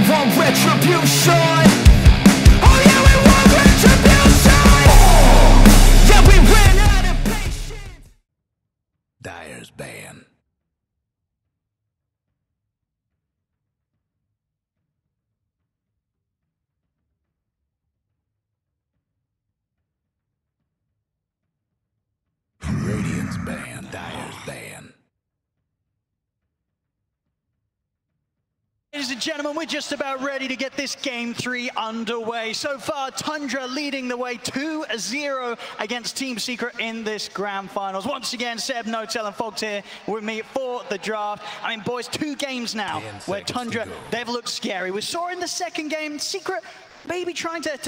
want retribution. Oh yeah, we want retribution. Yeah, we ran out of patience. Dyer's ban. Radiant's ban. Dyer's ban. Ladies and gentlemen, we're just about ready to get this Game 3 underway. So far, Tundra leading the way 2-0 against Team Secret in this Grand Finals. Once again, Seb, Notel, and Fogs here with me for the draft. I mean, boys, 2 games now where Tundra, they've looked scary. We saw in the second game, Secret maybe trying to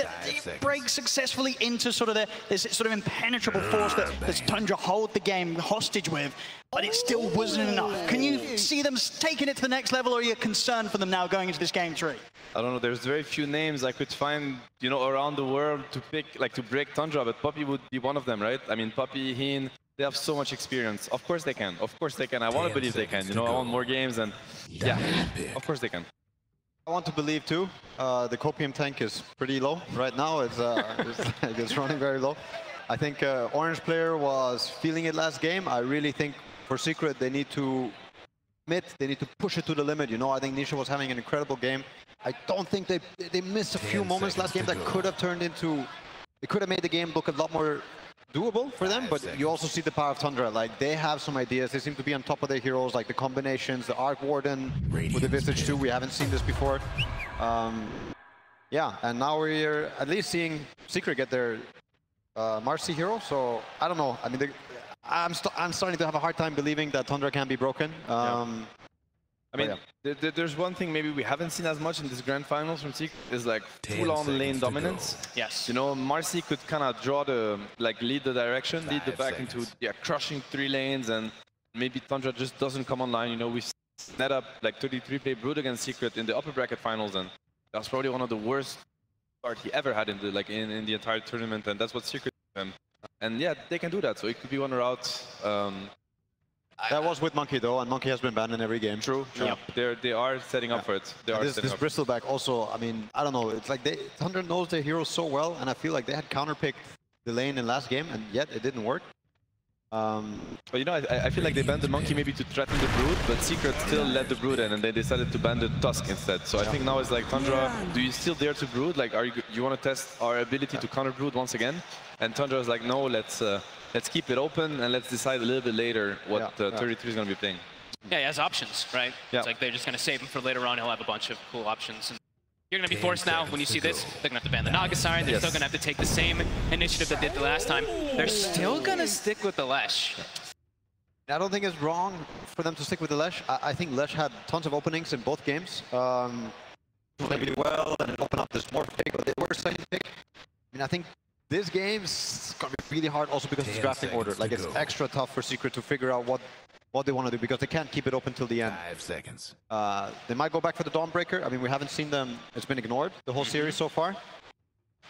break successfully into sort of this sort of impenetrable force that Tundra hold the game hostage with, but it still wasn't enough. Can you see them taking it to the next level, or are you concerned for them now going into this Game 3? I don't know, there's very few names I could find, you know, around the world to pick, like to break Tundra, but Poppy would be one of them, right? I mean, Poppy, Heen, they have so much experience. Of course they can, of course they can. I want to believe they can, you know, I want more games, and yeah, of course they can. I want to believe too. The copium tank is pretty low right now. It's running very low. I think Orange player was feeling it last game. I really think for Secret they need to commit. They need to push it to the limit. You know, I think Nisha was having an incredible game. I don't think they missed a few moments last game that could have turned into. It could have made the game look a lot more doable for them, but you also see the power of Tundra. Like, they have some ideas. They seem to be on top of their heroes, like the combinations, the Arc Warden with the Visage too. We haven't seen this before. Yeah, and now we're at least seeing Secret get their Marcy hero. So I don't know. I mean, I'm starting to have a hard time believing that Tundra can be broken. I mean, there's one thing maybe we haven't seen as much in this Grand Finals from Secret is like full-on lane dominance. Yes. You know, Marcy could kind of draw the, like lead the direction, lead the back into, crushing 3 lanes, and maybe Tundra just doesn't come online. You know, we net up like 33 play Brood against Secret in the upper bracket finals, and that's probably one of the worst start he ever had in the in the entire tournament, and that's what Secret did him. And yeah, they can do that, so it could be one route. That was with Monkey though, and Monkey has been banned in every game. True. Yep. They are setting up for it. This Bristleback also, I mean, I don't know, it's like Tundra knows their heroes so well, and I feel like they had counterpicked the lane in last game, and yet it didn't work. But you know, I feel like they banned the Monkey maybe to threaten the Brood, but Secret still let the Brood in, and they decided to ban the Tusk instead. So I think now it's like, Tundra, do you still dare to Brood? Like, you want to test our ability to counter Brood once again? And Tundra is like, no, let's keep it open, and let's decide a little bit later what 33 is going to be playing. Yeah, he has options, right? Yeah. It's like they're just going to save him for later on. He'll have a bunch of cool options. And you're going to be forced now, when you see this, they're going to have to ban the Nagasari. They're still going to have to take the same initiative that did the last time. They're still going to stick with the Lesh. I don't think it's wrong for them to stick with the Lesh. I think Lesh had tons of openings in both games. Played well, and it opened up this more pick, but they were second pick. I mean, I think this game's gonna be really hard also because it's drafting order. Like, it's extra tough for Secret to figure out what they want to do, because they can't keep it open till the end. 5 seconds. They might go back for the Dawnbreaker. I mean, we haven't seen them. It's been ignored the whole series so far.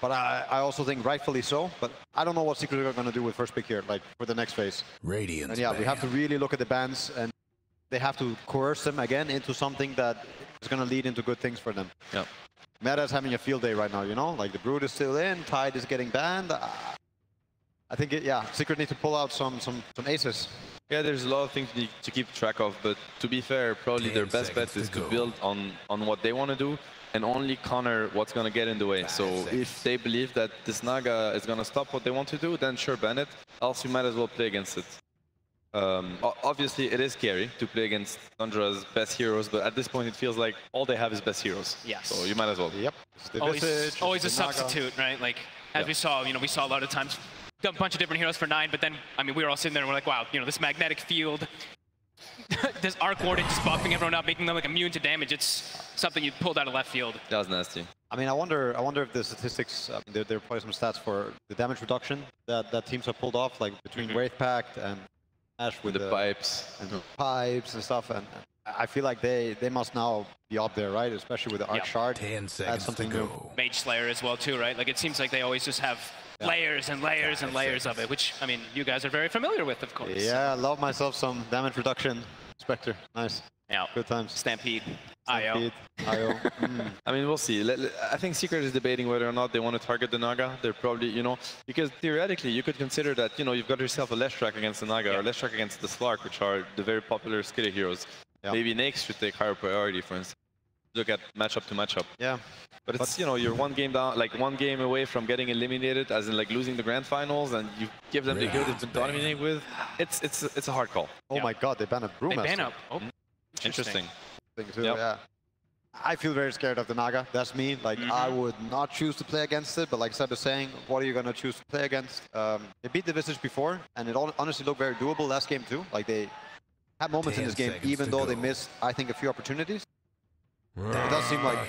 But I also think rightfully so. But I don't know what Secret are going to do with first pick here, like for the next phase. Radiant's and yeah, we have to really look at the bans, and they have to coerce them again into something that is going to lead into good things for them. Yeah. Meta's having a field day right now, you know? Like, the Brood is still in, Tide is getting banned. I think, Secret need to pull out some aces. Yeah, there's a lot of things to keep track of, but to be fair, probably their best bet is to build on what they want to do and only counter what's going to get in the way. So if they believe that this Naga is going to stop what they want to do, then sure, ban it. Else you might as well play against it. Obviously, it is scary to play against Tundra's best heroes, but at this point, it feels like all they have is best heroes. Yes. So you might as well. Yep. Always a substitute, right? Like, as we saw, you know, we saw a lot of times a bunch of different heroes for 9, but then, I mean, we were all sitting there and we're like, wow, you know, this magnetic field, this Arc Warden just buffing everyone up, making them like immune to damage. It's something you pulled out of left field. That was nasty. I mean, I wonder if the statistics, there are probably some stats for the damage reduction that teams have pulled off, like between Wraith Pact and Ash with the pipes and the pipes and stuff, and I feel like they must now be up there, right? Especially with the Arc Shard. 10 seconds That's something to go. new. Mage Slayer as well too, right? Like, it seems like they always just have layers and layers and layers of it, which, I mean, you guys are very familiar with, of course. Yeah, I love myself some damage reduction Spectre. Nice. Yeah. Good times. Stampede. IO. IO. I mean, we'll see. I think Secret is debating whether or not they want to target the Naga. They're probably, you know, because theoretically you could consider that, you know, you've got yourself a less track against the Naga or less track against the Slark, which are the very popular skiter heroes. Yeah. Maybe Nakes should take higher priority, for instance. Look at matchup to matchup. Yeah. But it's, you know, you're one game down, like one game away from getting eliminated, as in like losing the grand finals, and you give them the hero they've been dominating with. It's a hard call. Oh my God, they banned a They Brewmaster. ban up. Oh, Interesting. Thing too, Yep. yeah. I feel very scared of the Naga. That's me. Like, I would not choose to play against it, but like Seb is saying, what are you going to choose to play against? They beat the Visage before, and it honestly looked very doable last game too. Like, they had moments in this game, even though they missed, I think, a few opportunities. It does seem like...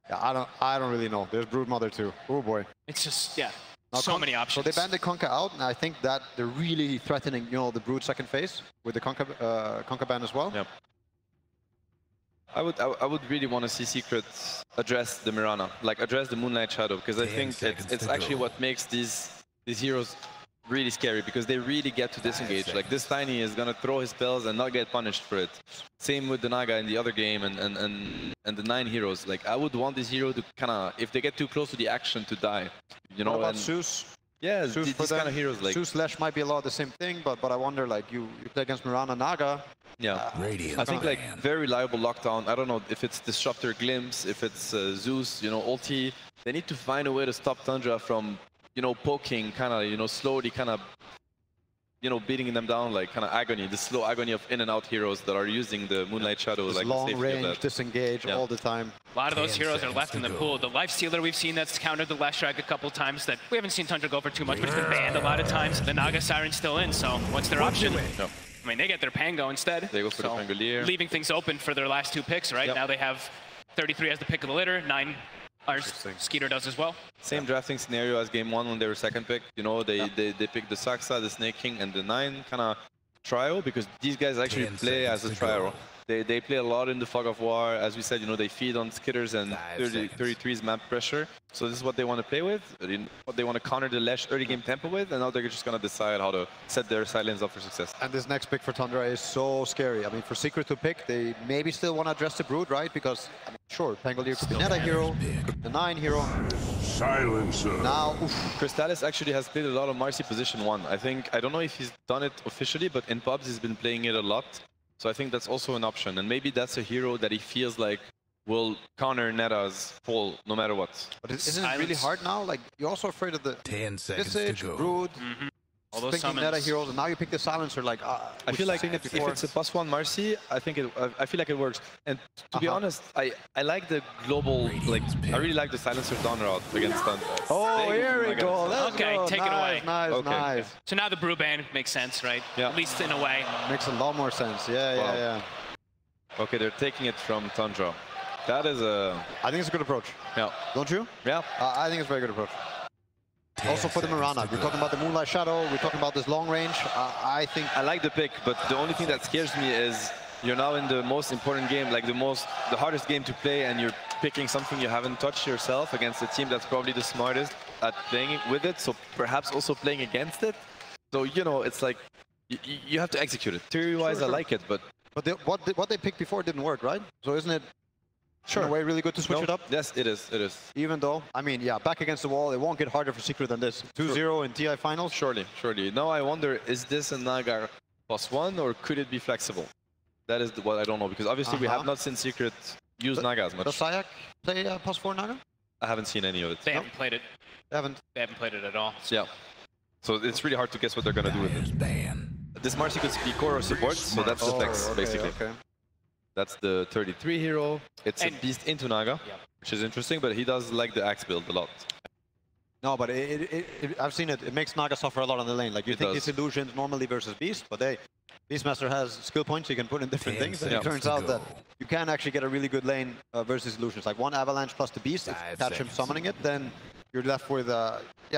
Yeah, I don't really know. There's Broodmother too. Oh boy. it's just, yeah, Now, so many options. So they banned the Conker out, and I think that they're really threatening, you know, the Brood second phase with the Conker ban as well. Yep. I would really want to see Secret address the Mirana, like address the Moonlight Shadow, because I think it's actually what makes these heroes really scary, because they really get to disengage. Like this Tiny is gonna throw his spells and not get punished for it. Same with the Naga in the other game and the 9 heroes. Like I would want this hero to kind of, if they get too close to the action, to die. You know. What about and Zeus? yeah, Zeus these for them. kind of heroes like. Zeus Slash might be a lot of the same thing, but I wonder, like, you play against Mirana Naga. Yeah, Radiant I think like banned. very reliable lockdown. I don't know if it's Disruptor Glimpse, if it's Zeus, you know, ulti. They need to find a way to stop Tundra from, you know, poking, kind of, you know, slowly, kind of, you know, beating them down, like kind of agony, the slow agony of in and out heroes that are using the Moonlight Shadow, Just like long the safety of range, that. disengage Yeah. all the time. A lot of those 10 heroes are left in the seconds to pool. go. The Life Stealer we've seen that's countered the last strike a couple times that we haven't seen Tundra go for too much, but it's been banned a lot of times. The Naga Siren's still in, so what's their option? No. I mean, they get their Pango instead. They go for the Pangolier. Leaving things open for their last 2 picks, right? Yep. Now they have 33 as the pick of the litter, 9 our Skeeter does as well. Same drafting scenario as game 1 when they were second pick. You know, they picked the Saksa, the Snake King, and the 9 kind of trio, because these guys actually 10 play as a seconds to go. trio. They play a lot in the Fog of War. As we said, you know, they feed on skitters and 33's map pressure. So this is what they want to play with, what they want to counter the Lesh early game tempo with, and now they're just going to decide how to set their silence up for success. And this next pick for Tundra is so scary. I mean, for Secret to pick, they maybe still want to address the Brood, right? Because, I mean, sure, Pangolier could be Neta hero, the 9 hero. Silencer. Now, oof, Crystallis actually has played a lot of Marcy position 1. I don't know if he's done it officially, but in pubs he's been playing it a lot. So I think that's also an option. And maybe that's a hero that he feels like will counter Neta's pull no matter what. but isn't it really hard now? Like, you're also afraid of the 10 seconds to Visage, go. Brood, All those thinking summons. Meta heroes, and now you pick the Silencer. Like, I feel like seen it if before. it's a +1 Marcy, I feel like it works. And to be honest, I like the global, like, I really like the Silencer down route against Thunder. Oh, here we go. Let's Okay, go. take it Nice, away. Nice, Okay. nice. So now the Brew ban makes sense, right? Yeah. At least in a way. Makes a lot more sense. Yeah, Wow. yeah. Okay, they're taking it from Tundra. That is a, I think it's a good approach. yeah, Don't you? yeah. I think it's a very good approach. Also for the Mirana. We're talking about the Moonlight Shadow. We're talking about this long range. I think... I like the pick, but the only thing that scares me is you're now in the most important game, like the hardest game to play, and you're picking something you haven't touched yourself against a team that's probably the smartest at playing with it, so perhaps also playing against it. So, you know, it's like, you have to execute it. Theory-wise, Sure. I like it, but... But what they picked before didn't work, right? So isn't it in a way really good to switch No, it up? Yes, it is, it is. Even though, I mean, yeah, back against the wall, it won't get harder for Secret than this. 2-0 in TI finals. Surely, surely. Now I wonder, is this a Naga +1 or could it be flexible? That is what I don't know, because obviously we have not seen Secret use Naga as much. Does Sayak play +4 Naga? I haven't seen any of it. They haven't played it. They haven't. They haven't played it at all. Yeah. So it's really hard to guess what they're going to do with Dyer's it. ban. This Marcy could be core or support, so that's the flex, okay, basically. Okay. That's the 33 hero. It's And- a beast into Naga, Yep. which is interesting, but he does like the axe build a lot. No, but I've seen it. It makes Naga suffer a lot on the lane. Like, you It think does. it's illusions normally versus Beast, but Beastmaster has skill points you can put in different 10 things, and it seconds turns to out that go. you can actually get a really good lane versus illusions. Like, one Avalanche plus the Beast, if you 5 catch him seconds. summoning it, then you're left with,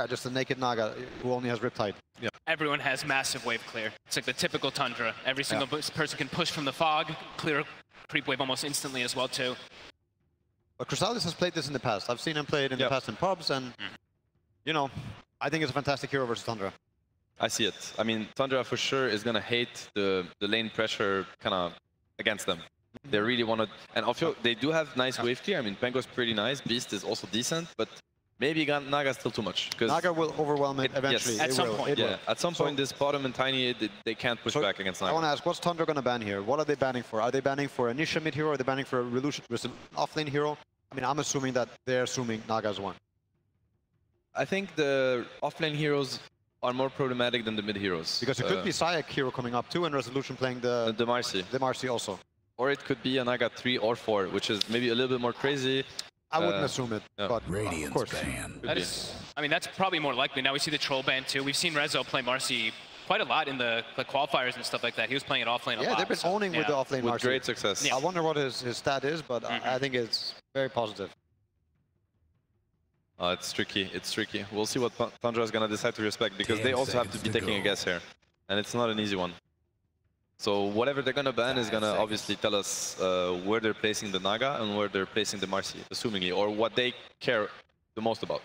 just a naked Naga who only has Riptide. Everyone has massive wave clear. It's like the typical Tundra. Every single person can push from the fog, clear creep wave almost instantly as well, too. But Chrysalis has played this in the past. I've seen him play it in the past in pubs, and, you know, I think it's a fantastic hero versus Tundra. I see it. I mean, Tundra for sure is going to hate the lane pressure kind of against them. They really want to, and I feel they do have nice wave clear. I mean, Pango's pretty nice. Beast is also decent, but maybe Naga's still too much. Naga will overwhelm it eventually. Yes. At some point. Yeah, at some point, this bottom and tiny, they can't push back against Naga. I want to ask, what's Tundra going to ban here? What are they banning for? Are they banning for a Nisha mid hero? Or are they banning for a Revolution offlane hero? I mean, I'm assuming that they're assuming Naga's one. I think the offlane heroes are more problematic than the mid heroes. Because it could be Sayak hero coming up too, and Resolution playing the Marcy. The Marcy also. Or it could be a Naga 3 or 4, which is maybe a little bit more crazy. I wouldn't assume it, but of course. That is, I mean, that's probably more likely. Now we see the troll ban too. We've seen Rezo play Marcy quite a lot in the qualifiers and stuff like that. He was playing it offlane a lot. Yeah, they've been owning with the offlane with Marcy. great success. Yeah. I wonder what his stat is, but I think it's very positive. It's tricky. It's tricky. We'll see what Tundra is going to decide to respect, because they also have to be taking a guess here. And it's not an easy one. So whatever they're going to ban is going to obviously tell us where they're placing the Naga and where they're placing the Marcy, assumingly, or what they care the most about.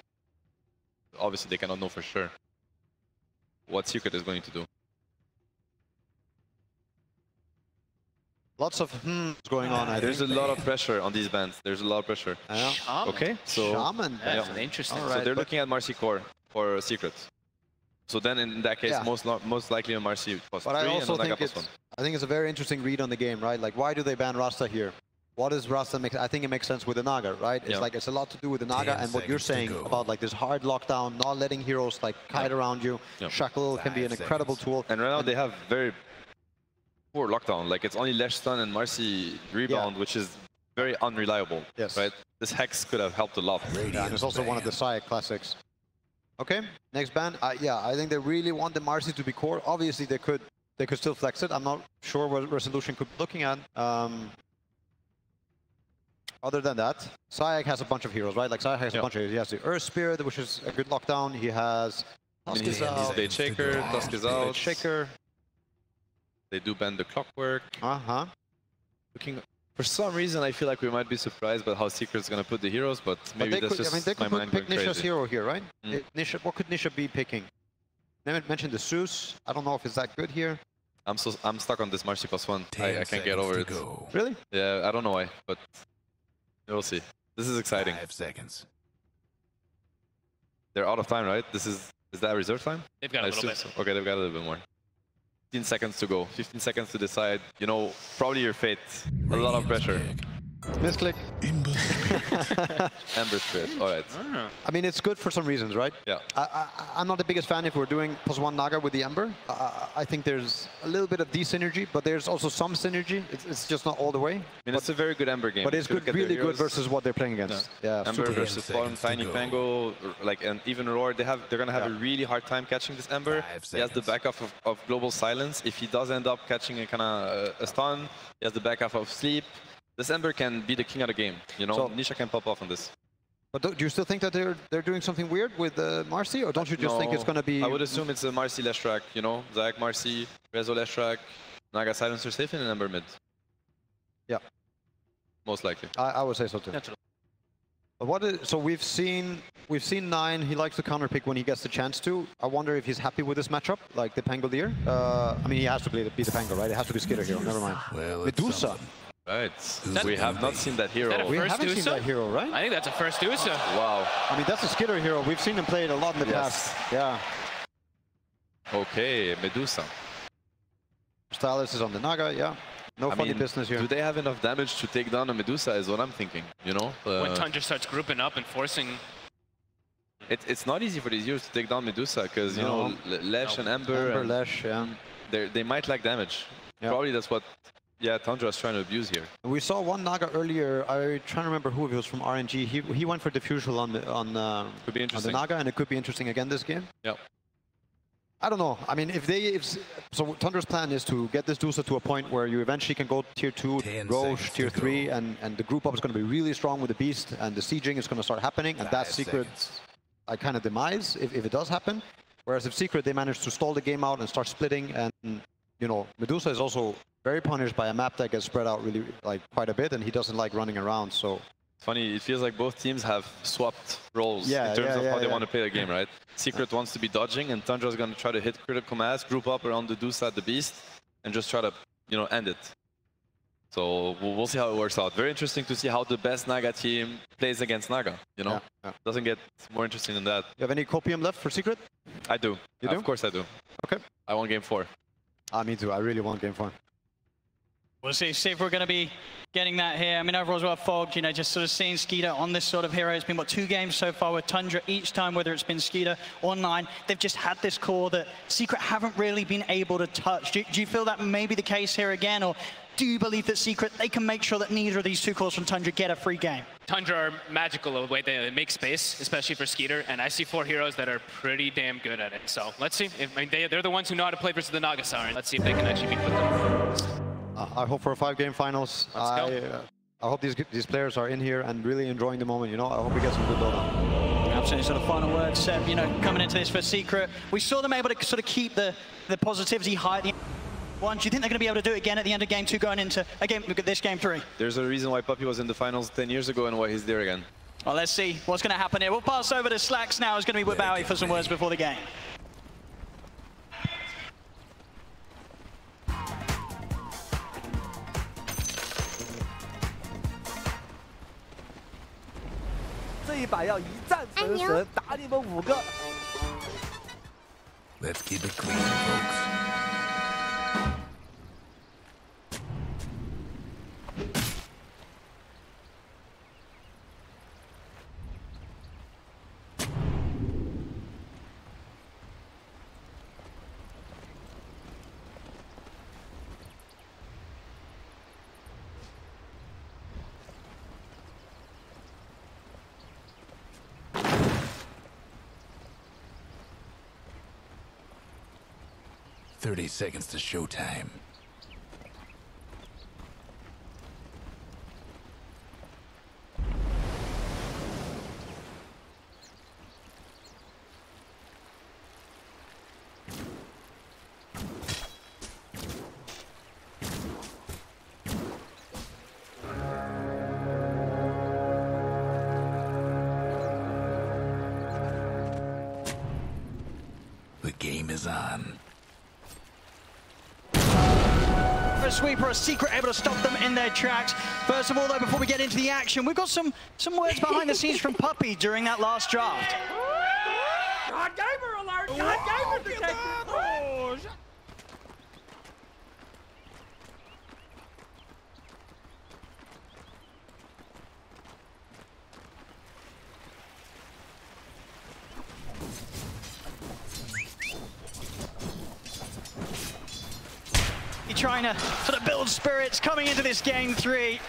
Obviously, they cannot know for sure what Secret is going to do. Lots of going on. There's a lot of pressure on these bans. There's a lot of pressure. Shaman. Okay, so Shaman. That's interesting. All so right, they're looking at Marcy core for Secret. So then, in that case, most likely a Marcy +3 But I also and a Naga think +1. I think it's a very interesting read on the game, right? Like, why do they ban Rasta here? What does Rasta make? I think it makes sense with the Naga, right? It's like it's a lot to do with the Naga and what you're saying about like this hard lockdown, not letting heroes like kite around you. Shackle can be an incredible tool. And right now they have very poor lockdown. Like it's only Lesh stun and Marcy rebound, which is very unreliable. Yes. Right. This Hex could have helped a lot. Yeah, and it's also one of the Sayak classics. Okay, next ban. Yeah, I think they really want the Marcy to be core. Obviously, they could still flex it. I'm not sure what Resolution could be looking at. Other than that, Sayak has a bunch of heroes, right? Like Sayak has a bunch of heroes. He has the Earth Spirit, which is a good lockdown. He has Tusk is out. Blade Shaker, Tusk is out. Shaker. They do ban the Clockwork. Looking. For some reason, I feel like we might be surprised by how Secret's going to put the heroes, but maybe that's just they my could mind pick going Nisha's crazy. hero here, right? Nisha, what could Nisha be picking? They mentioned the Zeus. I don't know if it's that good here. I'm stuck on this Marcy +1. I can't get over it. Really? Yeah, I don't know why, but we'll see. This is exciting. 5 seconds. They're out of time, right? Is that reserve time? They've got a little bit. So. Okay, they've got a little bit more. 15 seconds to go. 15 seconds to decide. You know, probably your fate. A lot of pressure. Misclick. Ember Spirit. All right. I mean, it's good for some reasons, right? Yeah. I'm not the biggest fan if we're doing +1 Naga with the Ember. I think there's a little bit of synergy, but there's also some synergy. It's just not all the way. I mean, it's a very good Ember game. But it's good, really good versus what they're playing against. Yeah. Ember versus bottom Tiny Pango, like, and even Roar. They're gonna have a really hard time catching this Ember. He has the backup of Global Silence. If he does end up catching a kind of a stun, he has the backup of Sleep. This Ember can be the king of the game, you know? So, Nisha can pop off on this. But do you still think that they're doing something weird with Marcy, or don't you just think it's going to be... I would assume it's a Marcy Leshrac, you know? Zayak Marcy, Rezo Leshrac, Naga Silencer safe in an Ember mid. Yeah. Most likely. I would say so too. But so we've seen 9, he likes to counter pick when he gets the chance to. I wonder if he's happy with this matchup, like the Pangolier. I mean, he has to be the Pango, right? It has to be Skiter hero, never mind. Well, Medusa. Right. We have not seen that hero. We First haven't seen Usa? that hero, right? I think that's a first Usa. Wow. I mean, that's a Skiter hero. We've seen him play it a lot in the past. Yeah. Okay, Medusa. Stylus is on the Naga, yeah. No funny business here. Do they have enough damage to take down a Medusa is what I'm thinking, you know? When Tundra starts grouping up and forcing... It's not easy for these heroes to take down Medusa, because, you know, Lesh and Ember, and Lesh, yeah. they might lack damage. Yeah. Probably that's what Tundra is trying to abuse here. We saw one Naga earlier. I'm trying to remember who it was from RNG. He went for diffusal on the Naga, and it could be interesting again this game. Yeah. I don't know. I mean, so Tundra's plan is to get this Dusa to a point where you eventually can go tier 2, Roche, tier 3, and the group up is going to be really strong with the Beast, and the sieging is going to start happening, and that's Secret I kind of demise if it does happen. Whereas if Secret, they manage to stall the game out and start splitting, and, you know, Medusa is also very punished by a map that gets spread out really, like, quite a bit, and he doesn't like running around, so... Funny, it feels like both teams have swapped roles in terms of how they want to play the game, right? Secret wants to be dodging, and Tundra is going to try to hit critical mass, group up around the Dusa, the Beast, and just try to, you know, end it. So we'll see how it works out. Very interesting to see how the best Naga team plays against Naga, you know? Yeah. Doesn't get more interesting than that. You have any copium left for Secret? I do. You do? Of course I do. Okay. I want game 4. Me too. I really want game 4. We'll see if we're going to be getting that here. I mean, overall as well, Fog, you know, just sort of seeing Skiter on this sort of hero. It's been, what, 2 games so far with Tundra. Each time, whether it's been Skiter or Nine, they've just had this core that Secret haven't really been able to touch. Do you feel that may be the case here again, or do you believe that Secret, they can make sure that neither of these 2 cores from Tundra get a free game? Tundra are magical the way they make space, especially for Skiter, and I see 4 heroes that are pretty damn good at it. So let's see. They're the ones who know how to play versus the Naga Siren. Let's see if they can actually beat them. I hope for a 5-game finals. I hope these players are in here and really enjoying the moment, you know? I hope we get some good build-up. Absolutely. Sort of final words, Seb, you know, coming into this for Secret. We saw them able to sort of keep the positivity high at the end. Do you think they're going to be able to do it again at the end of game 2 going into this game 3? There's a reason why Puppy was in the finals 10 years ago and why he's there again. Well, let's see what's going to happen here. We'll pass over to Slacks now. It's going to be with Bowie for some words before the game. Let's keep it clean, folks. "30 seconds to showtime." The game is on. A sweeper, a Secret able to stop them in their tracks. First of all, though, before we get into the action, we've got some words behind the scenes from Puppy during that last draft. God Gamer alert! God Gamer detected! Oh, trying to sort of build spirits coming into this game 3.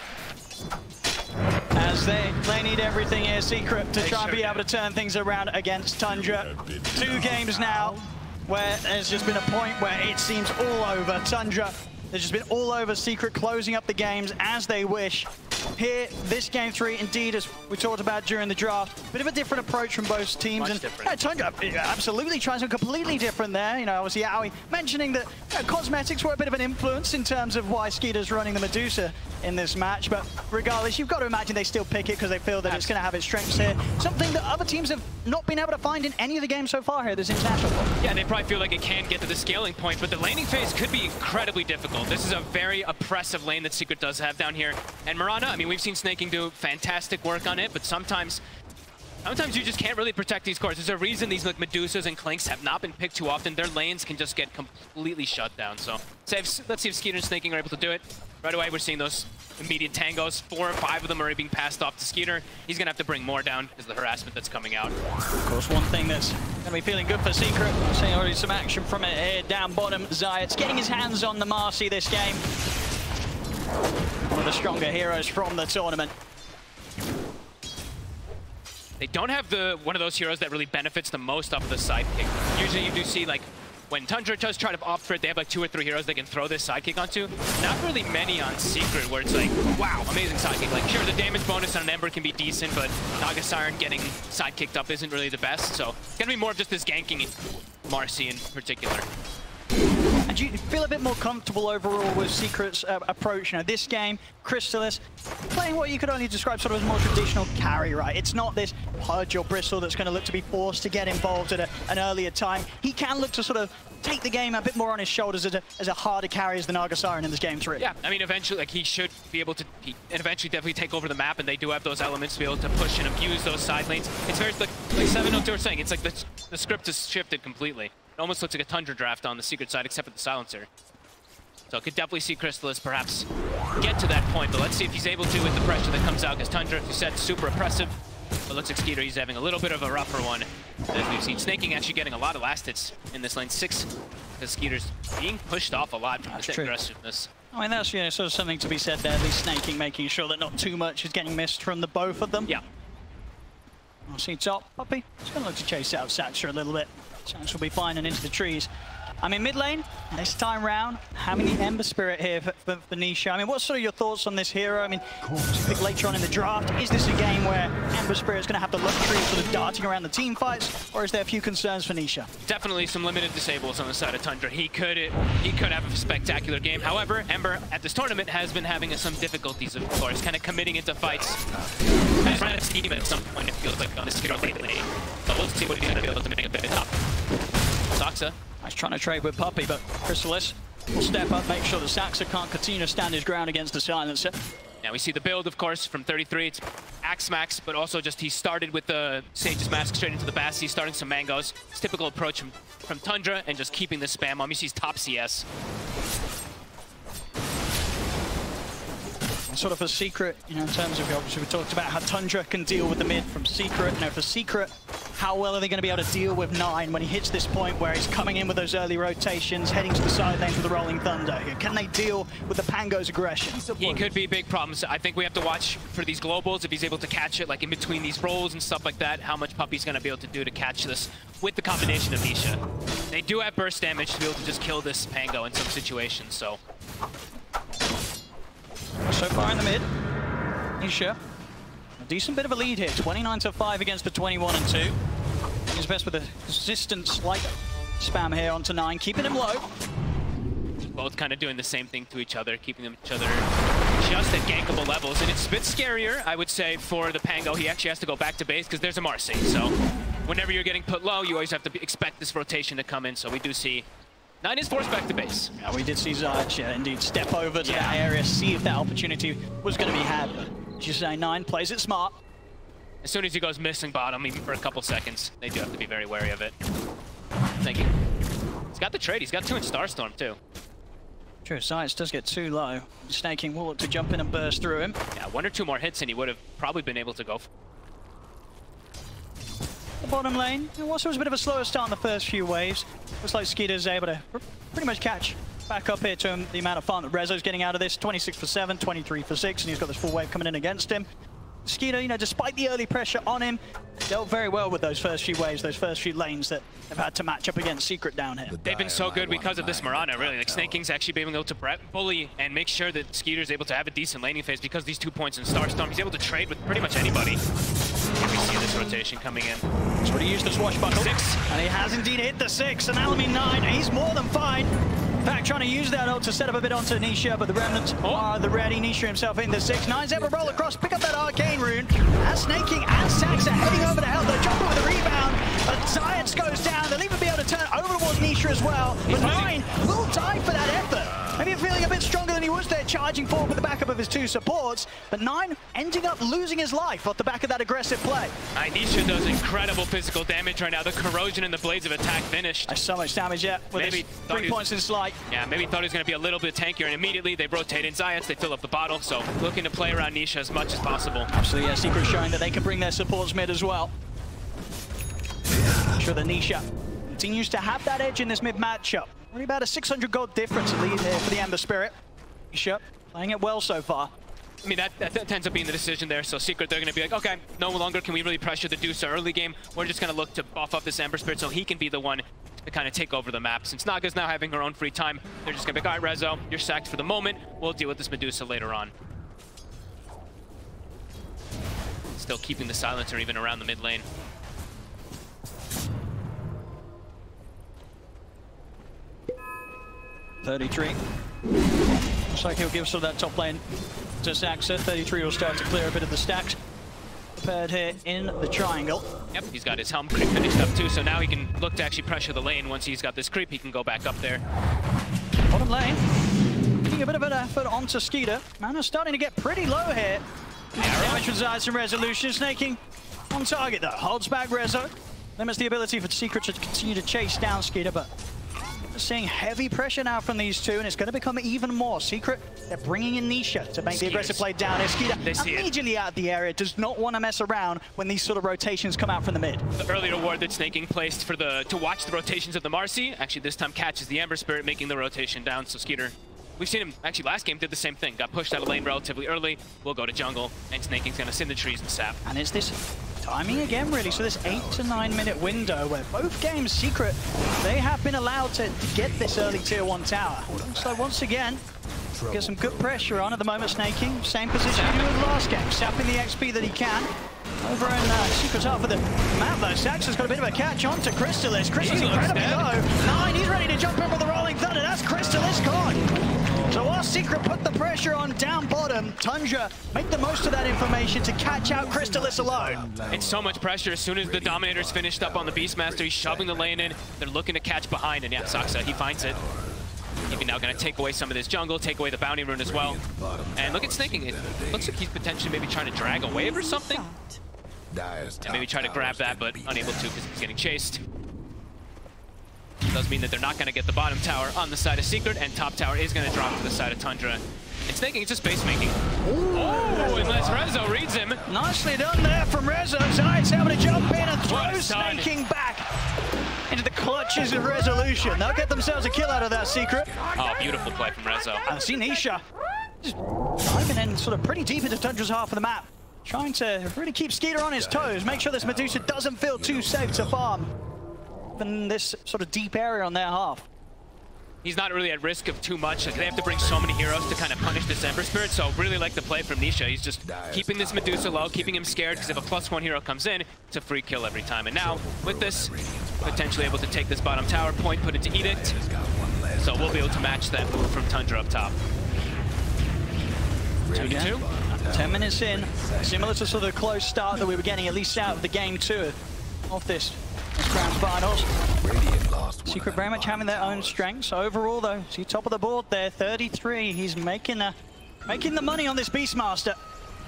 As they need everything here, Secret, to try and be able to turn things around against Tundra. 2 games now where there's just been a point where it seems all over. Tundra, there's just been all over. Secret closing up the games as they wish. Here, this game 3, indeed, as we talked about during the draft, bit of a different approach from both teams. Much different. Tundra absolutely tries something completely different there. You know, obviously, Aoi mentioning that cosmetics were a bit of an influence in terms of why Skiter's running the Medusa in this match. But regardless, you've got to imagine they still pick it because they feel that it's going to have its strengths here. Something that other teams have not been able to find in any of the games so far here this international one. Yeah, they probably feel like it can get to the scaling point, but the laning phase could be incredibly difficult. This is a very oppressive lane that Secret does have down here. And Mirana, I mean, we've seen Snaking do fantastic work on it, but sometimes you just can't really protect these cores. There's a reason these like Medusas and Clinks have not been picked too often. Their lanes can just get completely shut down. So let's see if Skiter and Snaking are able to do it. Right away, we're seeing those immediate tangos. 4 or 5 of them are already being passed off to Skiter. He's gonna have to bring more down because of the harassment that's coming out. Of course, one thing that's gonna be feeling good for Secret, seeing already some action from it here down bottom. Zayat's getting his hands on the Marcy this game. One of the stronger heroes from the tournament. They don't have one of those heroes that really benefits the most off of the sidekick. Usually you do see, like, when Tundra does try to opt for it, they have like 2 or 3 heroes they can throw this sidekick onto. Not really many on Secret where it's like, wow, amazing sidekick. Like, sure, the damage bonus on an Ember can be decent, but Naga Siren getting sidekicked up isn't really the best. So it's gonna be more of just this ganking Marcy in particular. And do you feel a bit more comfortable overall with Secret's approach? You know, this game, Crystalis, playing what you could only describe sort of as more traditional carry, right? It's not this Pudge or Bristle that's going to look to be forced to get involved at an earlier time. He can look to sort of take the game a bit more on his shoulders as a harder carry as the Naga Siren in this game 3. Yeah, I mean, eventually, like, he should be able to eventually definitely take over the map, and they do have those elements to be able to push and abuse those side lanes. It's very, like 702 were saying, it's like the script has shifted completely. It almost looks like a Tundra draft on the Secret side, except for the silencer. So I could definitely see Crystallis perhaps get to that point, but let's see if he's able to with the pressure that comes out, because Tundra, as you said, super oppressive. But looks like Skiter, he's having a little bit of a rougher one, as we've seen. Snaking actually getting a lot of last hits in this lane. 6, because Skiter's being pushed off a lot from this aggressiveness. I mean, that's sort of something to be said there, at least Snaking, making sure that not too much is getting missed from the both of them. Yeah. I'll see top, Puppey. Just going to look to chase out Saxa a little bit. Saxa will be fine and into the trees. I mean, mid lane, this time round, having the Ember Spirit here for Nisha. I mean, what's sort of your thoughts on this hero? I mean, later on in the draft, is this a game where Ember Spirit's going to have the luxury of sort of darting around the team fights, or is there a few concerns for Nisha? Definitely some limited disables on the side of Tundra. He could have a spectacular game. However, Ember at this tournament has been having some difficulties, of course, kind of committing into fights. He's running out of steam at some point, it feels like, on this hero lately. But we'll see what he's going to be able to make a bit up. Saxa. He's trying to trade with Puppey, but Crystallis will step up, make sure that Saxa can't continue to stand his ground against the silencer. Now we see the build, of course, from 33. It's Axe Max, but also just he started with the Sage's Mask straight into the Bassi, starting some Mangoes. It's typical approach from Tundra, and just keeping the spam on. He sees top CS. Sort of a Secret, you know, in terms of, obviously we talked about how Tundra can deal with the mid from Secret. You know, for Secret, how well are they going to be able to deal with 9 when he hits this point where he's coming in with those early rotations, heading to the side lanes with the Rolling Thunder? Can they deal with the Pango's aggression? He could be big problems. I think we have to watch for these globals, if he's able to catch it, like in between these rolls and stuff like that, how much Puppey's going to be able to do to catch this with the combination of Nisha. They do have burst damage to be able to just kill this Pango in some situations, so... So far in the mid, Nisha, a decent bit of a lead here, 29-5 against the 21-2. He's best with a consistent slight spam here onto 9, keeping him low. Both kind of doing the same thing to each other, keeping each other just at gankable levels. And it's a bit scarier, I would say, for the Pango. He actually has to go back to base because there's a Marcy. So whenever you're getting put low, you always have to expect this rotation to come in. So we do see 9 is forced back to base. Yeah, we did see Zayach, indeed, step over to that area, see if that opportunity was going to be had. But as you say, 9 plays it smart. As soon as he goes missing bottom, even for a couple seconds, they do have to be very wary of it. Thank you. He's got the trade. He's got 2 in Starstorm, too. True, Zayach does get too low. Snaking will look to jump in and burst through him. Yeah, 1 or 2 more hits, and he would have probably been able to go. The bottom lane, it also was a bit of a slower start in the first few waves. Looks like Skeeter's able to pretty much catch back up here to him, the amount of farm that Rezo's getting out of this. 26 for 7, 23 for 6, and he's got this full wave coming in against him. Skeeter, you know, despite the early pressure on him, dealt very well with those first few waves, those first few lanes that have had to match up against Secret down here. They've been so good because of this Mirana, really. Like, Snaking's actually being able to bully and make sure that Skeeter's able to have a decent laning phase because these 2 points in Starstorm. He's able to trade with pretty much anybody. Here we see this rotation coming in. That's what he used the swashbuckle. 6. And he has indeed hit the 6, and Alamine 9, he's more than fine. In fact, trying to use that ult to set up a bit onto Nisha, but the Remnants are the ready. Nisha himself in the 6. 9's able to roll across, pick up that Arcane Rune. As Snaking and Saxa heading over to help. They're jumping with a rebound, but Zayach goes down. They'll even be able to turn over towards Nisha as well. But 9 will die for that effort. Maybe feeling a bit stronger than he was there, charging forward with the backup of his 2 supports. But 9 ending up losing his life off the back of that aggressive play. Nisha does incredible physical damage right now. The corrosion and the blades of attack finished. That's so much damage yet with Maybe 3 points in slide. Yeah, maybe thought he was going to be a little bit tankier, and immediately they rotate in Zayach, they fill up the bottle, so looking to play around Nisha as much as possible. Absolutely, yeah, Secret showing that they can bring their supports mid as well. I'm sure that Nisha continues to have that edge in this mid matchup. Only about a 600 gold difference lead here for the Ember Spirit. Nisha playing it well so far. I mean, that tends up being the decision there. So Secret, they're going to be like, okay, no longer can we really pressure the Medusa early game. We're just going to look to buff up this Ember Spirit so he can be the one to kind of take over the map. Since Naga's now having her own free time, they're just going to be like, all right, Rezo, you're sacked for the moment. We'll deal with this Medusa later on. Still keeping the silencer even around the mid lane. $33. Looks like he'll give some of that top lane to Saxa. 33 will start to clear a bit of the stacks. Prepared here in the triangle. Yep, he's got his helm creep finished up too, so now he can look to actually pressure the lane. Once he's got this creep, he can go back up there. Bottom lane. making a bit of an effort onto skiter. Mana starting to get pretty low here. Damage resides from Resolution. Snaking on target though. Holds back Rezo. Limits the ability for Secret to continue to chase down skiter, but we're seeing heavy pressure now from these two, and it's going to become even more. Secret, they're bringing in Nisha to make the aggressive play down here. Skiter immediately out of the area, does not want to mess around when these sort of rotations come out from the mid. The earlier ward that Snaking placed for to watch the rotations of the Marcy, actually this time catches the Ember Spirit, making the rotation down. So Skiter, we've seen him, actually last game did the same thing. Got pushed out of lane relatively early, will go to jungle, and Snaking's going to send the trees and sap. And it's this timing again, really. So this 8 to 9 minute window where both games, Secret, they have been allowed to get this early tier 1 tower. So once again, get some good pressure on at the moment. Snaking, same position he did last game, sapping the XP that he can. Over in Secret's half of the map though. Saxon's got a bit of a catch on to Crystallis. Crystallis incredibly low. 9, he's ready to jump in with the Rolling Thunder. That's Crystallis gone. So while Secret put the pressure on down bottom, Tundra make the most of that information to catch out Crystallis alone. And so much pressure as soon as the Dominator's finished up on the Beastmaster. He's shoving the lane in. They're looking to catch behind, and yeah, Saksa, he finds it. Even now going to take away some of this jungle, take away the bounty rune as well. And look at Snaking. It looks like he's potentially maybe trying to drag a wave or something. And maybe try to grab that, but unable to because he's getting chased. Does mean that they're not going to get the bottom tower on the side of Secret, and top tower is going to drop to the side of Tundra. And Snaking, it's just base making. Oh, unless Rezo reads him. Nicely done there from Rezo. Zayat's able to jump in and throw Snaking back into the clutches of Resolution. They'll get themselves a kill out of that, Secret. Oh, beautiful play from Rezo. And see Nisha just diving in sort of pretty deep into Tundra's half of the map. Trying to really keep Skiter on his toes, make sure this Medusa doesn't feel too safe to farm in this sort of deep area on their half. He's not really at risk of too much. Like, they have to bring so many heroes to kind of punish this Ember Spirit, so really like the play from Nisha. He's just keeping this Medusa low, keeping him scared, because if a +1 hero comes in, it's a free kill every time. And now, with this, potentially able to take this bottom tower point, put it to Edict, so we'll be able to match that move from Tundra up top. 2-2. 10 minutes in, similar to sort of the close start that we were getting at least out of the game 2 of this grand finals. Secret very much having their own strengths. Overall though, see top of the board there, 33. He's making the money on this Beastmaster.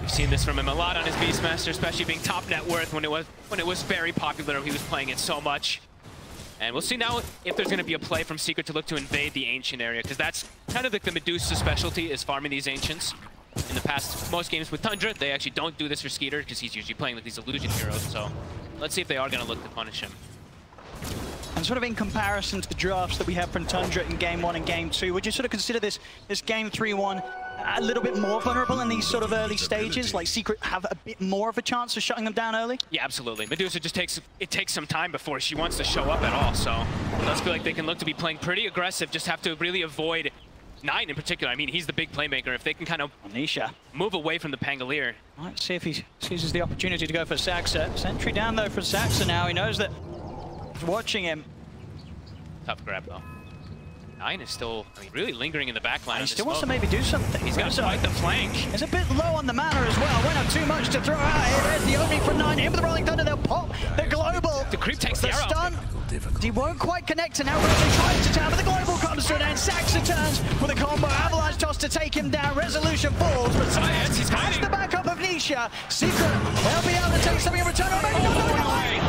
We've seen this from him a lot on his Beastmaster, especially being top net worth when it was very popular. He was playing it so much. And we'll see now if there's going to be a play from Secret to look to invade the Ancient area, because that's kind of like the Medusa specialty, is farming these Ancients. In the past, most games with Tundra, they actually don't do this for Skiter because he's usually playing with these illusion heroes. So let's see if they are going to look to punish him. And sort of in comparison to the drafts that we have from Tundra in Game 1 and Game 2, would you sort of consider this Game 3-1 a little bit more vulnerable in these sort of early stages? Like Secret have a bit more of a chance of shutting them down early? Yeah, absolutely. Medusa just takes some time before she wants to show up at all. So it does feel like they can look to be playing pretty aggressive, just have to really avoid 9 in particular. I mean, he's the big playmaker. If they can kind of Nisha move away from the Pangolier. Let's see if he seizes the opportunity to go for Saxa. Sentry down though for Saxa now. He knows that he's watching him. Tough grab though. 9 is still, I mean, really lingering in the back line. He still wants to maybe do something. He's got to fight the flank. It's a bit low on the mana as well. Went up too much to throw out here. There's the opening for 9. In with the Rolling Thunder, they'll pop the global. The creep takes the arrow. Stun. He won't quite connect, and now Rezo tries to tap, but the global comes to an end. Saxa turns with a combo. Avalanche toss to take him down. Resolution falls, but Science has the backup of Nisha. Secret, they'll be able to take something in return. No.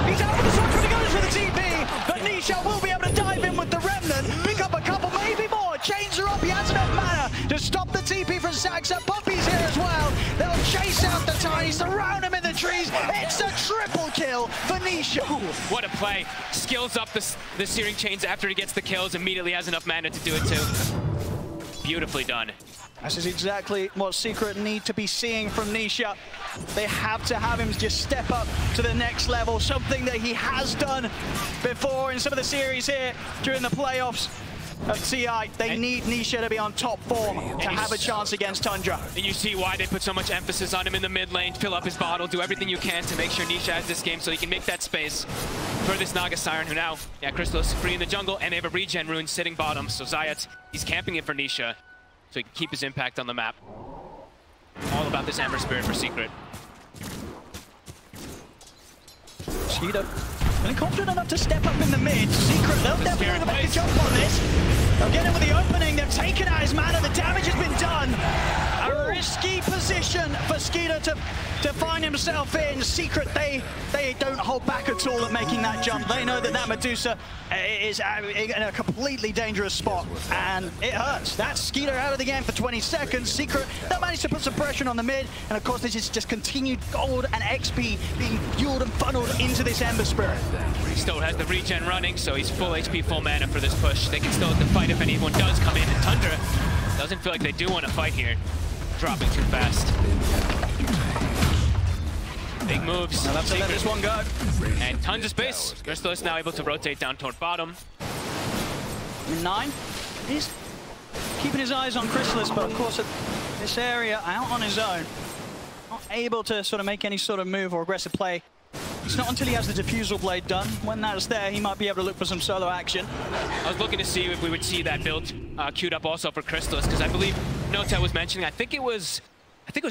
He's out with the sword when he goes for the TP, but Nisha will be able to dive in with the Remnant, pick up a couple, maybe more. Chains are up, he has enough mana to stop the TP from Saxa. Puppy's here as well. They'll chase out the Tiny, surround him in the trees. It's a triple kill for Nisha. What a play. Skills up the Searing Chains after he gets the kills, immediately has enough mana to do it too. Beautifully done. This is exactly what Secret need to be seeing from Nisha. They have to have him just step up to the next level, something that he has done before in some of the series here during the playoffs of TI. They need Nisha to be on top form to have a chance against Tundra. And you see why they put so much emphasis on him in the mid lane. Fill up his bottle, do everything you can to make sure Nisha has this game so he can make that space for this Naga Siren, who now, Crystallis free in the jungle, and they have a regen rune sitting bottom. So Zayat, he's camping it for Nisha so he can keep his impact on the map. All about this Ember Spirit for Secret. Skiter, really confident enough to step up in the mid. Secret, they'll definitely make a jump on this. They'll get him with the opening. They've taken out his mana. The damage has been done. A risky position for Skiter to find himself in. Secret, they don't hold back at all at making that jump. They know that Medusa is in a completely dangerous spot, and it hurts. That's Skiter out of the game for 20 seconds. Secret, they managed to put some pressure on the mid, and of course this is just continued gold and XP being fueled and funneled into this Ember Spirit. He still has the regen running, so he's full HP, full mana for this push. They can still have to fight if anyone does come in, and Tundra doesn't feel like they do want to fight here. Dropping too fast. Big moves. They'll have to let this one go. And tons of space. Crystal is now able to rotate down toward bottom. 9. He's keeping his eyes on Chrysalis, but of course at this area, out on his own. Not able to sort of make any sort of move or aggressive play. It's not until he has the Diffusal Blade done. When that's there, he might be able to look for some solo action. I was looking to see if we would see that build queued up also for Chrysalis, because I believe Notel was mentioning, I think it was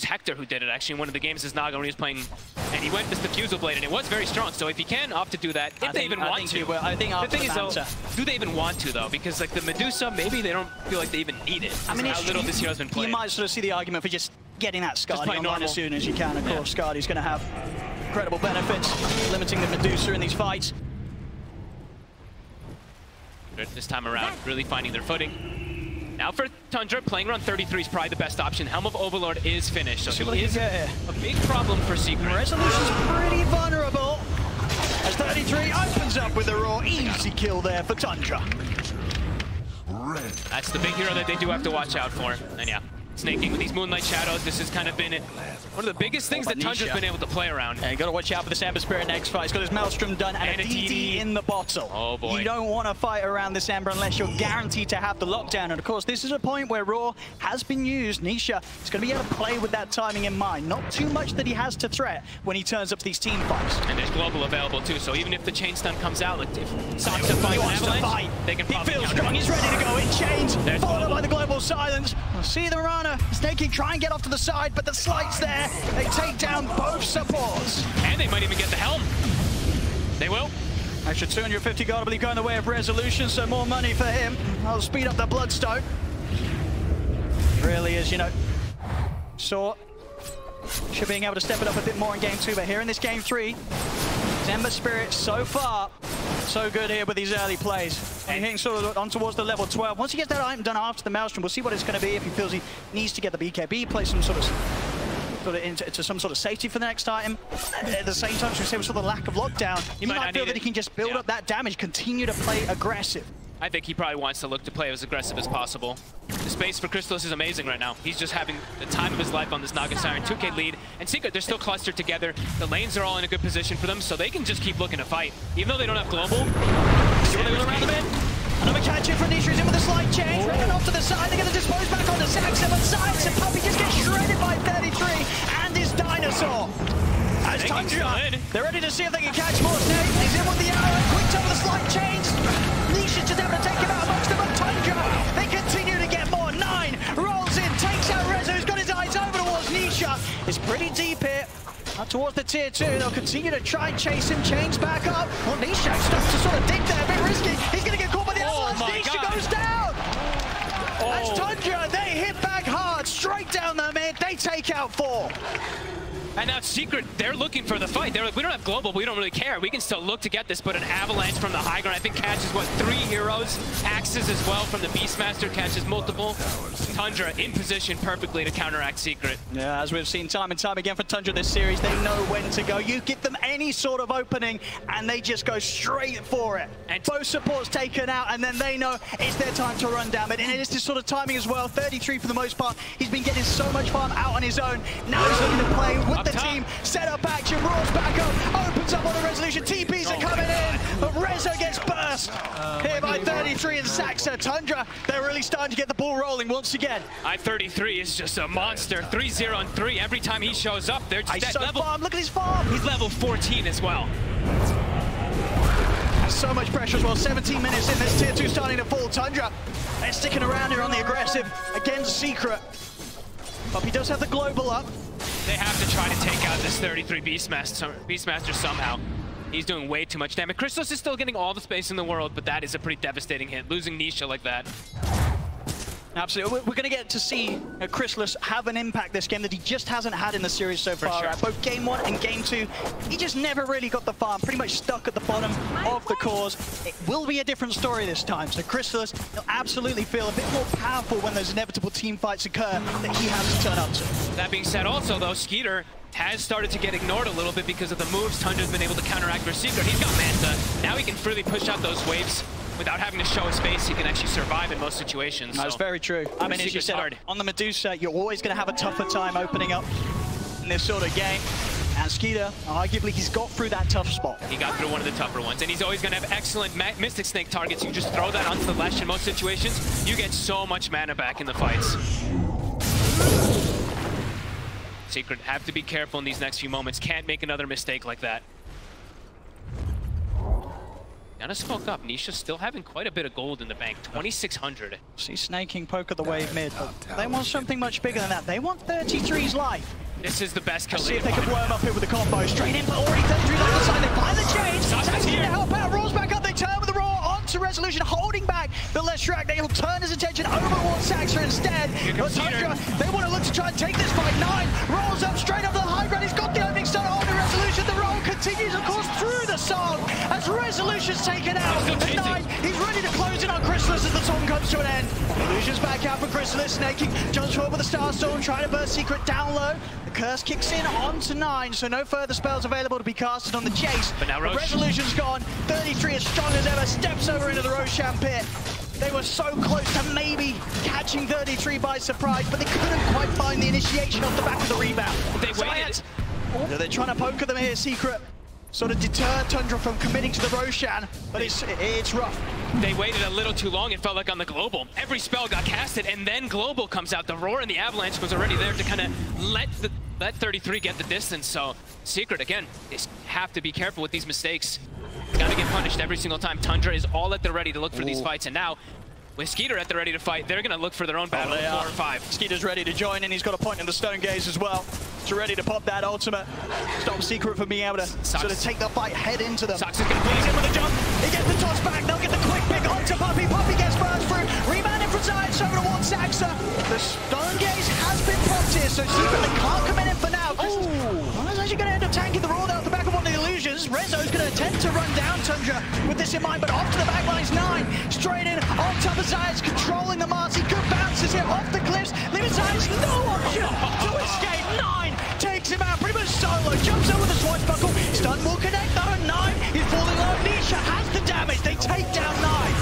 Hector who did it actually in one of the games as Naga when he was playing, and he went with this Diffusal Blade, and it was very strong. So if he can opt to do that, if they even want to. I think the thing is though, do they even want to though? Because like the Medusa, maybe they don't feel like they even need it. I mean, how little this hero's been played. You might sort of see the argument for just getting that Skadi online as soon as you can. Of course, Skadi's going to have incredible benefits, limiting the Medusa in these fights. This time around, really finding their footing. Now for Tundra, playing around 33 is probably the best option. Helm of Overlord is finished, so it is a big problem for Secret. Resolution's pretty vulnerable, as 33 opens up with a raw, easy kill there for Tundra. That's the big hero that they do have to watch out for. And yeah, snaking with these Moonlight Shadows, this has kind of been one of the biggest things that Tundra's been able to play around. Yeah, you gotta watch out for this Ember Spirit next fight. He's got his Maelstrom done and a DD in the bottle. Oh boy. You don't want to fight around this Ember unless you're guaranteed to have the lockdown. And of course, this is a point where Raw has been used. Nisha is going to be able to play with that timing in mind. Not too much that he has to threat when he turns up to these team fights. And there's Global available too, so even if the chain stun comes out, like if Saksa finds an avalanche, they can probably He feels counter. strong, he's ready to go in chains, There's followed Global. by the Global Silence. We'll see the runner, Snaking try and get off to the side, but the slight's there. They take down both supports. And they might even get the Helm. They will. Extra 250 gold, I believe, going the way of Resolution, so more money for him. I'll speed up the Bloodstone. Really is, you know, Saw should being able to step it up a bit more in game 2, but here in this game 3, Ember Spirit so far so good here with these early plays. And hitting sort of on towards the level 12. Once he gets that item done after the Maelstrom, we'll see what it's going to be if he feels he needs to get the BKB, play some sort of into some sort of safety for the next item. At the same time, so we say with sort of lack of lockdown, he might feel that he can just build up that damage, continue to play aggressive. I think he probably wants to look to play as aggressive as possible. The space for Chrysalis is amazing right now. He's just having the time of his life on this Naga Siren 2K lead. And Secret, they're still clustered together. The lanes are all in a good position for them, so they can just keep looking to fight. Even though they don't have Global. See what they will around them in. Another catch in for Nisha, he's in with a slight change. Running off to the side, they're going to dispose back onto Saxa, but Science and Puppy just get shredded by 33 and his Dinosaur. As Tundra, they're ready to see if they can catch more Snake. He's in with the arrow, quick time with a slight change. Nisha just able to take him out amongst them, but Tundra, they continue to get more. 9 rolls in, takes out Reza, who's got his eyes over towards Nisha. It's pretty deep here. Up towards the tier 2, they'll continue to try and chase him, chains back up. Well, Nisha starts to sort of dig there, a bit risky. He's going to get caught by the avalanche. Nisha goes down. As Tundra, they hit back hard, straight down the mid. They take out 4. And now Secret, they're looking for the fight. They're like, we don't have Global, we don't really care. We can still look to get this, but an avalanche from the high ground, I think catches, what, 3 heroes? Axes as well from the Beastmaster, catches multiple. Tundra in position perfectly to counteract Secret. Yeah, as we've seen time and time again for Tundra this series, they know when to go. You give them any sort of opening, and they just go straight for it. And both supports taken out, and then they know it's their time to run down. And it is this sort of timing as well. 33 for the most part. He's been getting so much farm out on his own. Now he's looking to play with the team. Set up action, roars back up, opens up on the Resolution. TPs are coming in, but Rezo gets burst here by 33 and Saxa. Tundra, they're really starting to get the ball rolling once again. I-33 is just a monster. 3-0 and 3. Every time he shows up, they're just at so level. Farm. Look at his farm. He's level 14 as well. So much pressure as well. 17 minutes in, this tier 2 starting to fall. Tundra, they're sticking around here on the aggressive against Secret. But he does have the global up. They have to try to take out this 33 Beastmaster somehow. He's doing way too much damage. Chrysalis is still getting all the space in the world, but that is a pretty devastating hit. Losing Nisha like that. Absolutely. We're going to get to see Chrysalis have an impact this game that he just hasn't had in the series so far. sure. Both Game 1 and Game 2, he just never really got the farm, pretty much stuck at the bottom of the cores. It will be a different story this time, so Chrysalis will absolutely feel a bit more powerful when those inevitable team fights occur that he has to turn up to. That being said, also, though, skiter has started to get ignored a little bit because of the moves Tundra's been able to counteract for Secret. He's got Manta. Now he can freely push out those waves. Without having to show his face, he can actually survive in most situations. That's very true. I mean, as you said, hard. on the Medusa, you're always going to have a tougher time opening up in this sort of game. And skiter, arguably, he's got through that tough spot. He got through one of the tougher ones, and he's always going to have excellent Mystic Snake targets. You just throw that onto the Lesh in most situations, you get so much mana back in the fights. Secret have to be careful in these next few moments. Can't make another mistake like that. Gotta smoke up. Nisha still having quite a bit of gold in the bank. 2,600. See Snaking poke at the wave mid, but they want something much bigger than that. They want 33's life. This is the best kill. See if they can worm up here with the combo. Straight in, but already 33's on the side. They find the change. Sax's here to help out. Rolls back up. They turn with the roar onto Resolution, holding back the Leshrac. They will turn his attention over towards Saxa instead. But Tundra, they want to look to try and take this fight. 9 rolls up straight up to the high ground. He's got the opening start holding Resolution. The roll continues, of course, through the song as Resolution's taken out. And 9, he's ready to close in on Chrysalis as the song comes to an end. Illusion's back out for Chrysalis. Snaking jumps forward with the Star Storm, trying to burst Secret down low. The curse kicks in onto 9, so no further spells available to be casted on the chase. But now Roche. Resolution's gone. 33 as strong as ever, steps over into the Roshan pit. They were so close to maybe catching 33 by surprise, but they couldn't quite find the initiation off the back of the rebound. They waited. They're trying to poke at them here, Secret. Sort of deter Tundra from committing to the Roshan, but it's rough. They waited a little too long, it felt like on the Global. Every spell got casted, and then Global comes out. The Roar and the Avalanche was already there to kind of let 33 get the distance. So Secret, again, they have to be careful with these mistakes. Gotta get punished every single time. Tundra is all at the ready to look for these fights, and now, with skiter at the ready to fight, they're gonna look for their own battle in 4 or 5. Skiter's ready to join, and he's got a point in the Stone Gaze as well. So ready to pop that ultimate. Stop Secret from being able to sort of take the fight head into them. Sax is gonna He's in with a jump. He gets the toss back. They'll get the quick pick onto Puppey. Puppey gets burst through. Rebound in from Zayas over towards Saxa. The Stone Gaze has been popped here, so Secret they can't come in for now. Well, actually going to end up tanking the Roar out the back of one of the illusions. Rezo's going to attempt to run down Tundra with this in mind, but off to the back line's 9. Straight in on top of Zayas, controlling the Marcy. Good bounces here off the cliffs. Leaving Zayas no option to escape. 9 takes him out pretty much solo. Jumps over the swashbuckle. Stun will connect though. 9 he's falling low. Nisha has the damage. They take down 9.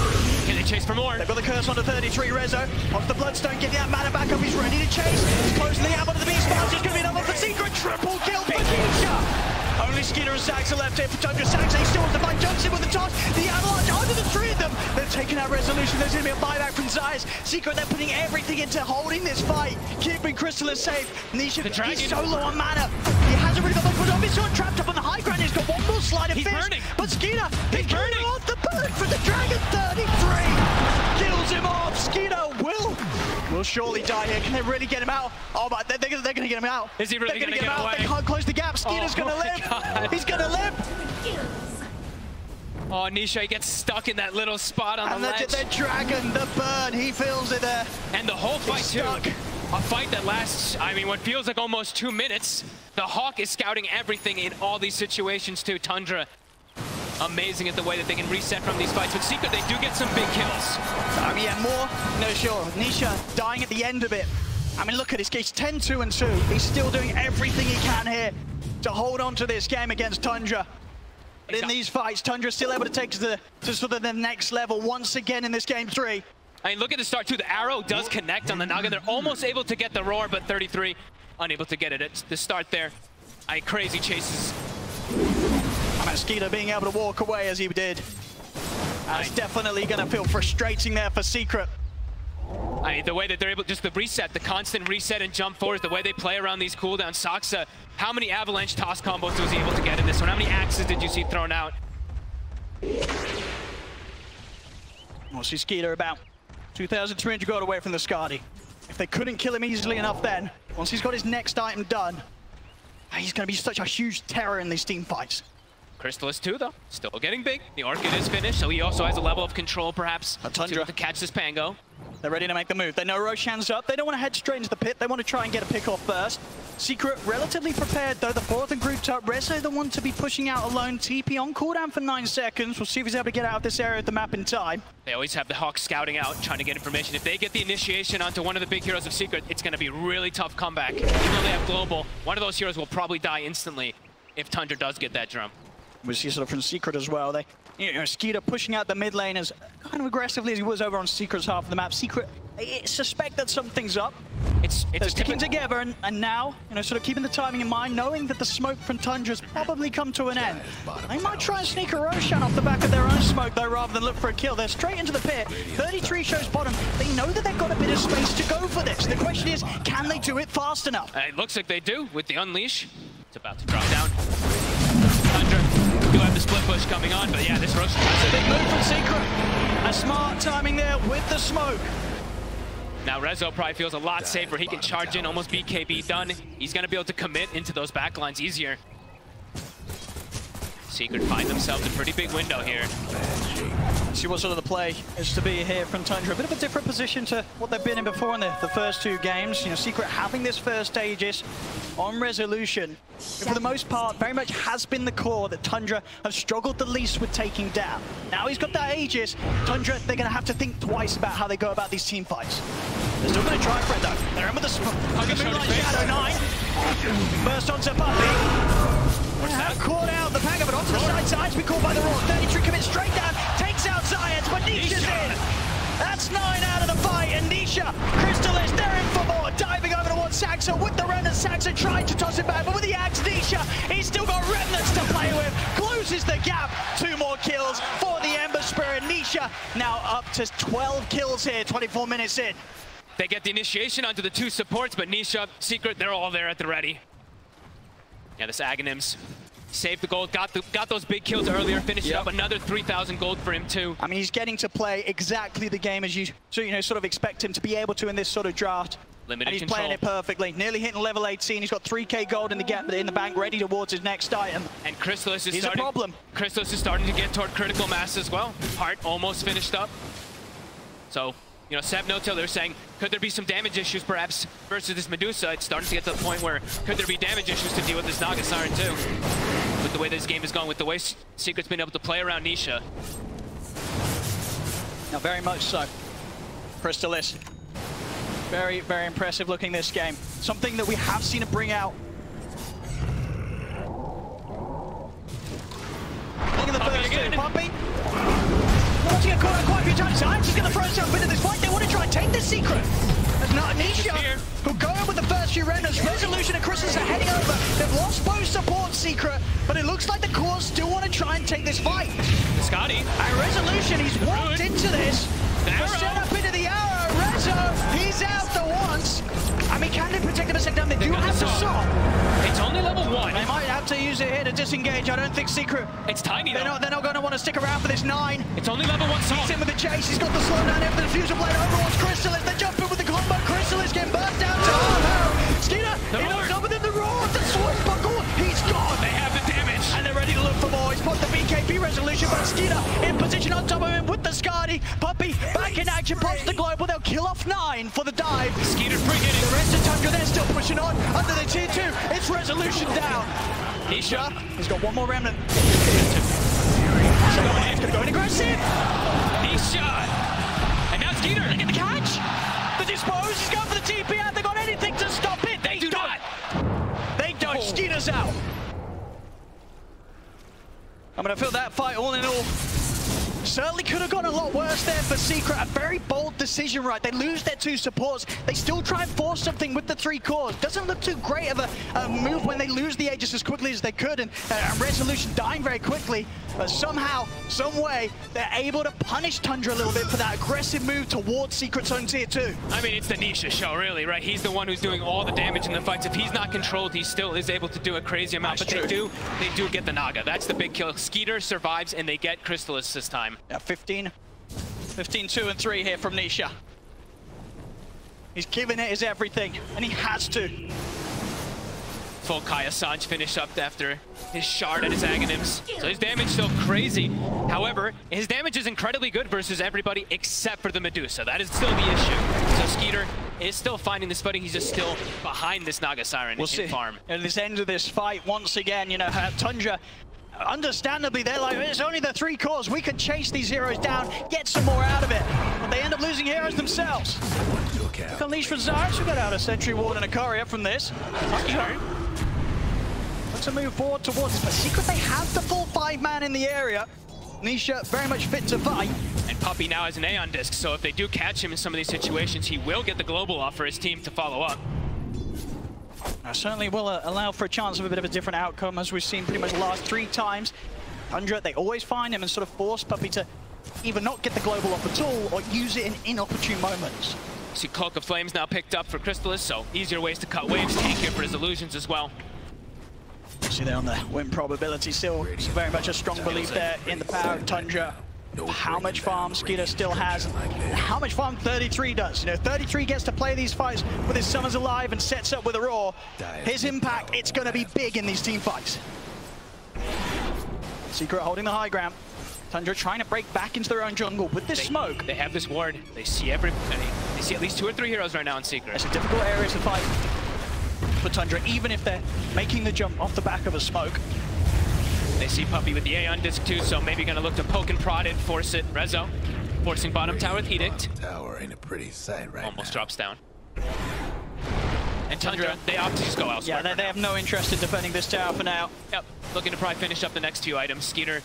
Can they chase for more? They've got the curse onto 33. Rezo off the Bloodstone, getting that mana back up. He's ready to chase. He's closing the ammo to the Beast Bars. There's going to be another for Secret. Triple kill for Nisha. Only Skiter and Saxa left here for Tundra. Saxa still wants to fight. Jumps in with the toss. The Avalanche onto the 3 of them. They're taking out Resolution. There's going to be a buyback from Zayas. Secret, they're putting everything into holding this fight. Keeping Chrysalis safe. Nisha, he's so low on mana. He hasn't really got much put on. He's sort of trapped up on the high ground. He's got one more slide of He's fist. burning. But Skiter, He's burning. off the burn for the Dragon. 33 kills him off. Skiter will surely die here. Can they really get him out? Oh, but they're going to get him out. Is he really going to get him out? away? They can't close the gap. Skiter's going to live. God. He's going to live. Oh, Nisha gets stuck in that little spot on And the ledge. the Dragon, the burn, he feels it there. And the whole fight, He's too. stuck. A fight that lasts, I mean, what feels like almost 2 minutes. The Hawk is scouting everything in all these situations, too. Tundra, amazing at the way that they can reset from these fights. But Secret, they do get some big kills. Yeah, more. No, sure. Nisha dying at the end of it. I mean, look at this case. 10-2 and 2. He's still doing everything he can here to hold on to this game against Tundra. But in these fights, Tundra's still able to take to sort of the next level once again in this game 3. I mean, look at the start, too. The arrow does connect on the Naga. They're almost able to get the Roar, but 33 unable to get it at the start there. Crazy chases. Skiter being able to walk away as he did. That's definitely going to feel frustrating there for Secret. I mean, the way that they're able, just the reset, the constant reset and jump forward, the way they play around these cooldowns. Saxa, how many avalanche toss combos was he able to get in this one? How many axes did you see thrown out? We'll see Skiter about 2,300 gold away from the Skadi. If they couldn't kill him easily enough then, once he's got his next item done, he's going to be such a huge terror in these team fights. Crystallis too, though. Still getting big. The Orchid is finished, so he also has a level of control, perhaps, Tundra to catch this Pango. They're ready to make the move. They know Roshan's up. They don't want to head straight into the pit. They want to try and get a pick off first. Secret relatively prepared, though. The fourth and grouped up. Rezo, the one to be pushing out alone. TP on cooldown for 9 seconds. We'll see if he's able to get out of this area of the map in time. They always have the Hawks scouting out, trying to get information. If they get the initiation onto one of the big heroes of Secret, it's going to be a really tough comeback. Even though they have Global, one of those heroes will probably die instantly if Tundra does get that drum. We see sort of from Secret as well. They, skiter pushing out the mid lane as kind of aggressively as he was over on Secret's half of the map. Secret, I suspect that something's up. They're sticking together, and now, sort of keeping the timing in mind, knowing that the smoke from Tundra's probably come to an end. They might try and sneak a Roshan off the back of their own smoke, though, rather than look for a kill. They're straight into the pit. 33 shows bottom. They know that they've got a bit of space to go for this. The question is, can they do it fast enough? It looks like they do with the Unleash. It's about to drop down. Tundra do have the split push coming on, but yeah, this Roshan has a big move from Secret. A smart timing there with the smoke. Now Rezo probably feels a lot safer. He can charge in, almost BKB done. He's going to be able to commit into those backlines easier. Secret find themselves a pretty big window here. See what sort of the play is to be here from Tundra. A bit of a different position to what they've been in before in the first 2 games. Secret having this first Aegis on Resolution. For the most part, very much has been the core that Tundra have struggled the least with taking down. Now he's got that Aegis. Tundra, they're going to have to think twice about how they go about these team fights. They're still going to try for it, though. They're in with the Moonlight Shadow 9. Burst onto Puppy. What's that? Caught out the Pango, but onto the side's been caught by the Roar. 33 commits straight down, takes out Zayat, but Nisha's in. That's 9 out of the fight, and Nisha, Crystallis, they're in for more. Diving over towards Saxo with the Remnant. Saxo trying to toss it back, but with the axe, Nisha, he's still got Remnants to play with. Closes the gap. 2 more kills for the Ember Spirit. Nisha now up to 12 kills here, 24 minutes in. They get the initiation onto the 2 supports, but Nisha, Secret, they're all there at the ready. Yeah, this Aghanims saved the gold, got those big kills earlier, finished up another 3,000 gold for him too. I mean, he's getting to play exactly the game as you sort of expect him to be able to in this sort of draft. Limited and he's control. Playing it perfectly. Nearly hitting level 18. He's got 3k gold in the bank, ready towards his next item. And Crystallis is He's a problem. Crystallis is starting to get toward critical mass as well. Heart almost finished up. So, Seb No-Till, they're saying, could there be some damage issues perhaps versus this Medusa? It's starting to get to the point where could there be damage issues to deal with this Naga Siren too? With the way this game is going, with the way Secret's been able to play around Nisha. Now, very much so. Crystallis. Very, very impressive looking this game. Something that we have seen it bring out. Look at the first 2. Puppy. Wants to get caught out quite a few times. I'm just going to throw himself into this fight. They want to try and take this Secret. There's not Nisha, who'll go in with the first few renders. Resolution and Crystallis are heading over. They've lost both support Secret, but it looks like the core still want to try and take this fight. Scotty. And Resolution, he's walked into this. Set up into the arrow. Rezo, he's out the once. I mean, can they protect him a second time? They do have the saw. It's only level 1. They might have to use it here to disengage. I don't think Secret. It's tiny though. They're not going to want to stick around for this 9. It's only level 1 saw. He's in with the chase. He's got the slowdown in for the fusion blade over towards Crystallis. They jump in with the combo. Crystallis getting burst down to Skiter. He knows up within the Roar. The swashbuckle. He's gone. They have the damage. And they're ready to look for more. He's put the BKB Resolution, but Skiter in position on top of him with the Skadi. Puppy back in action. Pops the global. They'll kill off 9 for the dive. Skiter's bringing it. The rest of Tundra, they're still pushing on. Under the tier 2, it's Resolution down. Nisha. He's got 1 more remnant. He's going to go in aggressive. Nisha. And now Skiter. Look at the catch. The dispose. He's going for the TP. Have they got anything to stop it? They do not. They don't. Skiter's out. I'm going to feel that fight all in all. Certainly could have gone a lot worse there for Secret. A very bold decision, right? They lose their 2 supports. They still try and force something with the 3 cores. Doesn't look too great of a move when they lose the Aegis as quickly as they could, and Resolution dying very quickly. But somehow, some way, they're able to punish Tundra a little bit for that aggressive move towards Secret's own tier 2. I mean, it's the Nisha show, really, right? He's the one who's doing all the damage in the fights. If he's not controlled, he still is able to do a crazy amount. That's but true. They do get the Naga. That's the big kill. Skiter survives, and they get Crystallis this time. Yeah, 15, 2 and 3 here from Nisha. He's giving it his everything, and he has to. beautiful Kai Assange finish up after his shard and his Aghanims. So his damage still crazy. However, his damage is incredibly good versus everybody except for the Medusa. That is still the issue. So Skiter is still finding this footing. He's just still behind this Naga Siren in farm. At this end of this fight, once again, you know, Tundra, understandably, they're like, it's only the 3 cores. We could chase these heroes down, get some more out of it. But they end up losing heroes themselves. Unleash for Zarx, we got out a Sentry Ward and a Courier from this. Looks to move forward towards this, but Secret, they have the full 5-man in the area. Nisha very much fit to fight. And Puppey now has an Aeon Disc, so if they do catch him in some of these situations, he will get the global off for his team to follow up. Certainly will allow for a chance of a bit of a different outcome, as we've seen pretty much the last 3 times. Tundra, they always find him and sort of force Puppey to either not get the global off at all or use it in inopportune moments. See Cloak of Flames now picked up for Crystallis, so easier ways to cut waves, tankier for his illusions as well. See there on the win probability, still very much a strong belief there in the power of Tundra. How much farm Skiter still has, and how much farm 33 does. You know, 33 gets to play these fights with his Summons Alive and sets up with a Roar. His impact, it's going to be big in these team fights. Secret holding the high ground. Tundra trying to break back into their own jungle with this smoke. They have this ward. They see everybody. They see at least 2 or 3 heroes right now in Secret. It's a difficult area to fight for Tundra, even if they're making the jump off the back of a smoke. They see Puppey with the Aeon Disc too, so maybe gonna look to poke and prod and force it. Rezo forcing bottom tower with Edict. Tower ain't a pretty sight right Almost now. drops down. And Tundra, they opt to just go elsewhere. Yeah, they have no interest in defending this tower for now. Yep, looking to probably finish up the next few items. Skiter